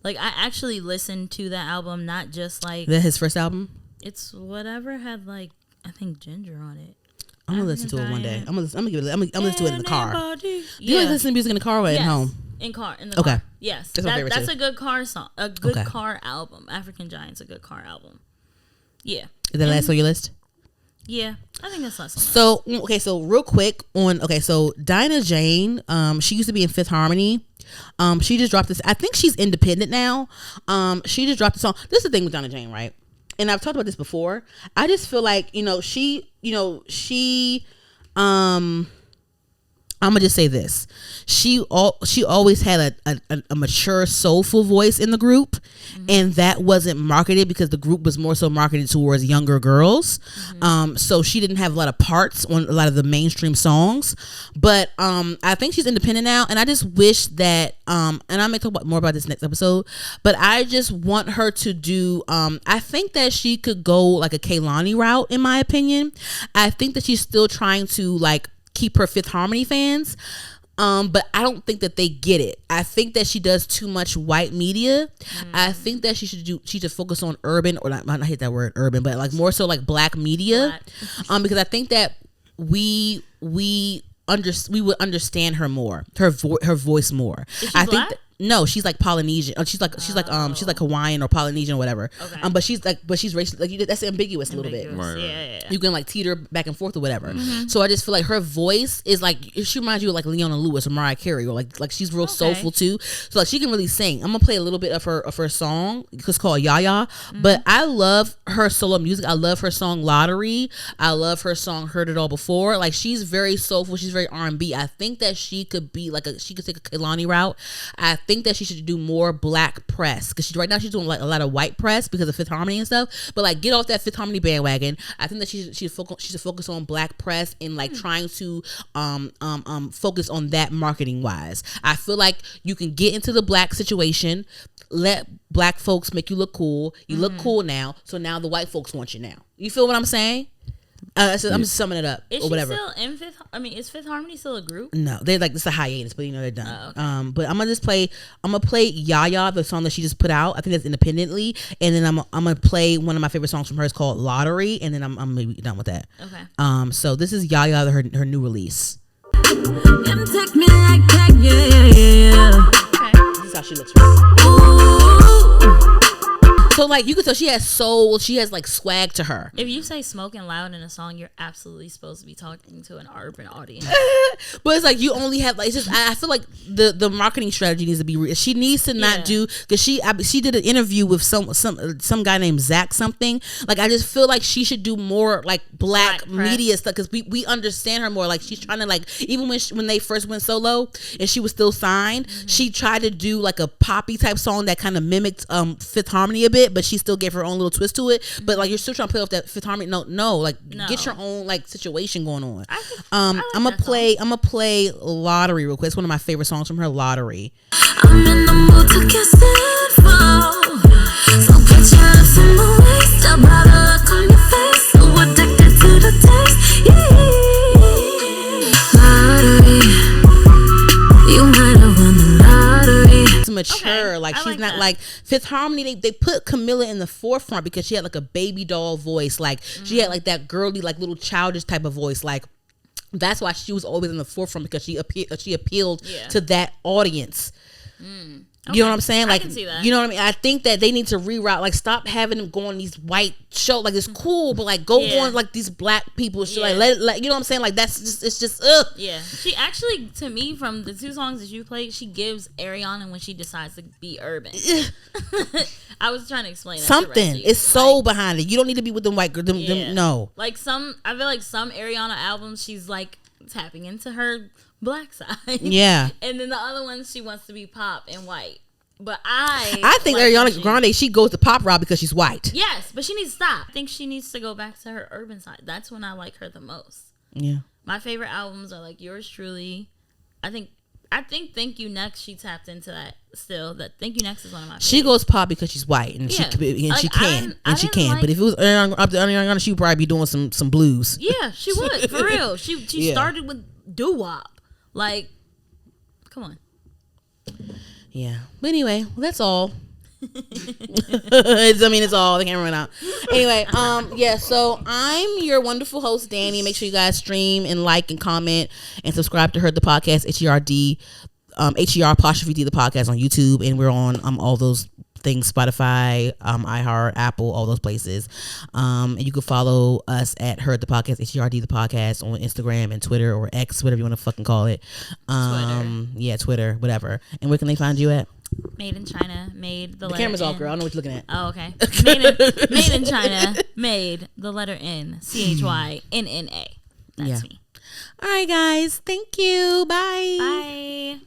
Like I actually listened to that album, not just like that. His first album. It's whatever had like I think Ginger on it. I'm gonna listen to it one day. I'm gonna listen to it in the car. You like listen to music in the car or at home? In the car. Yes, that's too. A good car song. A good car album. African Giant's a good car album. Yeah. Is that last on your list? Yeah, I think that's last. So so real quick so Dinah Jane, she used to be in Fifth Harmony. She just dropped this. I think she's independent now. She just dropped a song. This is the thing with Dinah Jane, right? And I've talked about this before. I just feel like I'm gonna just say this. She always had a mature, soulful voice in the group, and that wasn't marketed because the group was more so marketed towards younger girls. So she didn't have a lot of parts on a lot of the mainstream songs. But I think she's independent now, and I just wish that and I may talk more about this next episode. But I just want her to do. I think that she could go like a Kehlani route, in my opinion. I think that she's still trying to like keep her Fifth Harmony fans, but I don't think that they get it. I think that she does too much white media. I think that she should focus on urban, or not, I hate that word urban, but like more so like black media. Because I think that we understand her more, her voice more. Is she black? No, she's like Polynesian. She's like Hawaiian or Polynesian or whatever. Okay. But she's racial. Like that's ambiguous a little bit. Right. Yeah. You can like teeter back and forth or whatever. So I just feel like her voice is like, she reminds you of like Leona Lewis or Mariah Carey, or like she's real soulful too. So like she can really sing. I'm gonna play a little bit of her song. It's called Yaya. But I love her solo music. I love her song Lottery. I love her song Heard It All Before. Like she's very soulful. She's very R&B. I think that she could be like she could take a Kehlani route. I think that she should do more black press, because right now she's doing like a lot of white press because of Fifth Harmony and stuff. But like, get off that Fifth Harmony bandwagon. I think that she should focus on black press and like trying to focus on that marketing wise. I feel like you can get into the black situation, let black folks make you look cool. You look cool now, so now the white folks want you now. You feel what I'm saying? So I'm just summing it up. Is or whatever. she still in Fifth? I mean, is Fifth Harmony still a group? No, they're like, it's a hiatus, but they're done. Oh, okay. But I'm gonna play Yaya, the song that she just put out. I think that's independently, and then I'm gonna play one of my favorite songs from her. It's called Lottery, and then I'm gonna be done with that. Okay. So this is Yaya, her new release. Take me like that, yeah. Okay. This is how she looks. Right? So like, you can tell she has soul. She has like swag to her. If you say "smoking loud" in a song, you're absolutely supposed to be talking to an urban audience. But it's like, you only have like, it's just, I feel like the marketing strategy needs to be she needs to not do, because she did an interview with some guy named Zach something. Like, I just feel like she should do more like black media stuff, because we understand her more. Like, she's trying to like, even when they first went solo and she was still signed, she tried to do like a poppy type song that kind of mimicked Fifth Harmony a bit, but she still gave her own little twist to it. But like, you're still trying to play off that Fifth Harmony. No, get your own like situation going on. I'm gonna play Lottery real quick. It's one of my favorite songs from her, Lottery. I'm in the mood to get sinful, so put your lips in my waist, a bottle look on your face, so addicted to the taste. Yeah. Lottery, you might have won the lottery. It's mature. Okay. Like, she's not that. Like Fifth Harmony. They put Camilla in the forefront because she had like a baby doll voice. Like she had like that girly, like little childish type of voice. Like, that's why she was always in the forefront, because she appealed to that audience. You know what I'm saying? Like, I can see that. You know what I mean? I think that they need to reroute. Like, stop having them go on these white shows. Like, it's cool, but like, go on like these black people shit. Like, let you know what I'm saying? Like, that's just, it's just Yeah, she actually, to me, from the two songs that you played, she gives Ariana when she decides to be urban. I was trying to explain that something. It's soul behind it. You don't need to be with them white girls. Them, no. Like I feel like some Ariana albums, she's like tapping into her black side. Yeah. And then the other ones, she wants to be pop and white. But I think like Ariana Grande, she goes the pop route because she's white. Yes, but she needs to stop. I think she needs to go back to her urban side. That's when I like her the most. Yeah. My favorite albums are like Yours Truly. I think Thank You Next, she tapped into that still. That Thank You Next is one of my favorites. She goes pop because she's white, and she can. But if it was Ariana, she would probably be doing some blues. Yeah, she would, for real. She started with doo-wop. Like, come on. Yeah. But anyway, that's all. It's all. The camera went out. Anyway, so I'm your wonderful host, Danny. Make sure you guys stream and like and comment and subscribe to Heard the Podcast, HERD, HER'(D) the podcast on YouTube, and we're on all those things, Spotify, iHeart, Apple, all those places. And you can follow us at Heard the Podcast, HERD the podcast, on Instagram and Twitter, or X, whatever you want to fucking call it. Twitter, whatever. And where can they find you at? Made in China, made the letter camera's N. off, girl. I know what you're looking at. Oh, okay. Made in China, made the letter N, CHYNNA. That's me. All right, guys. Thank you. Bye. Bye.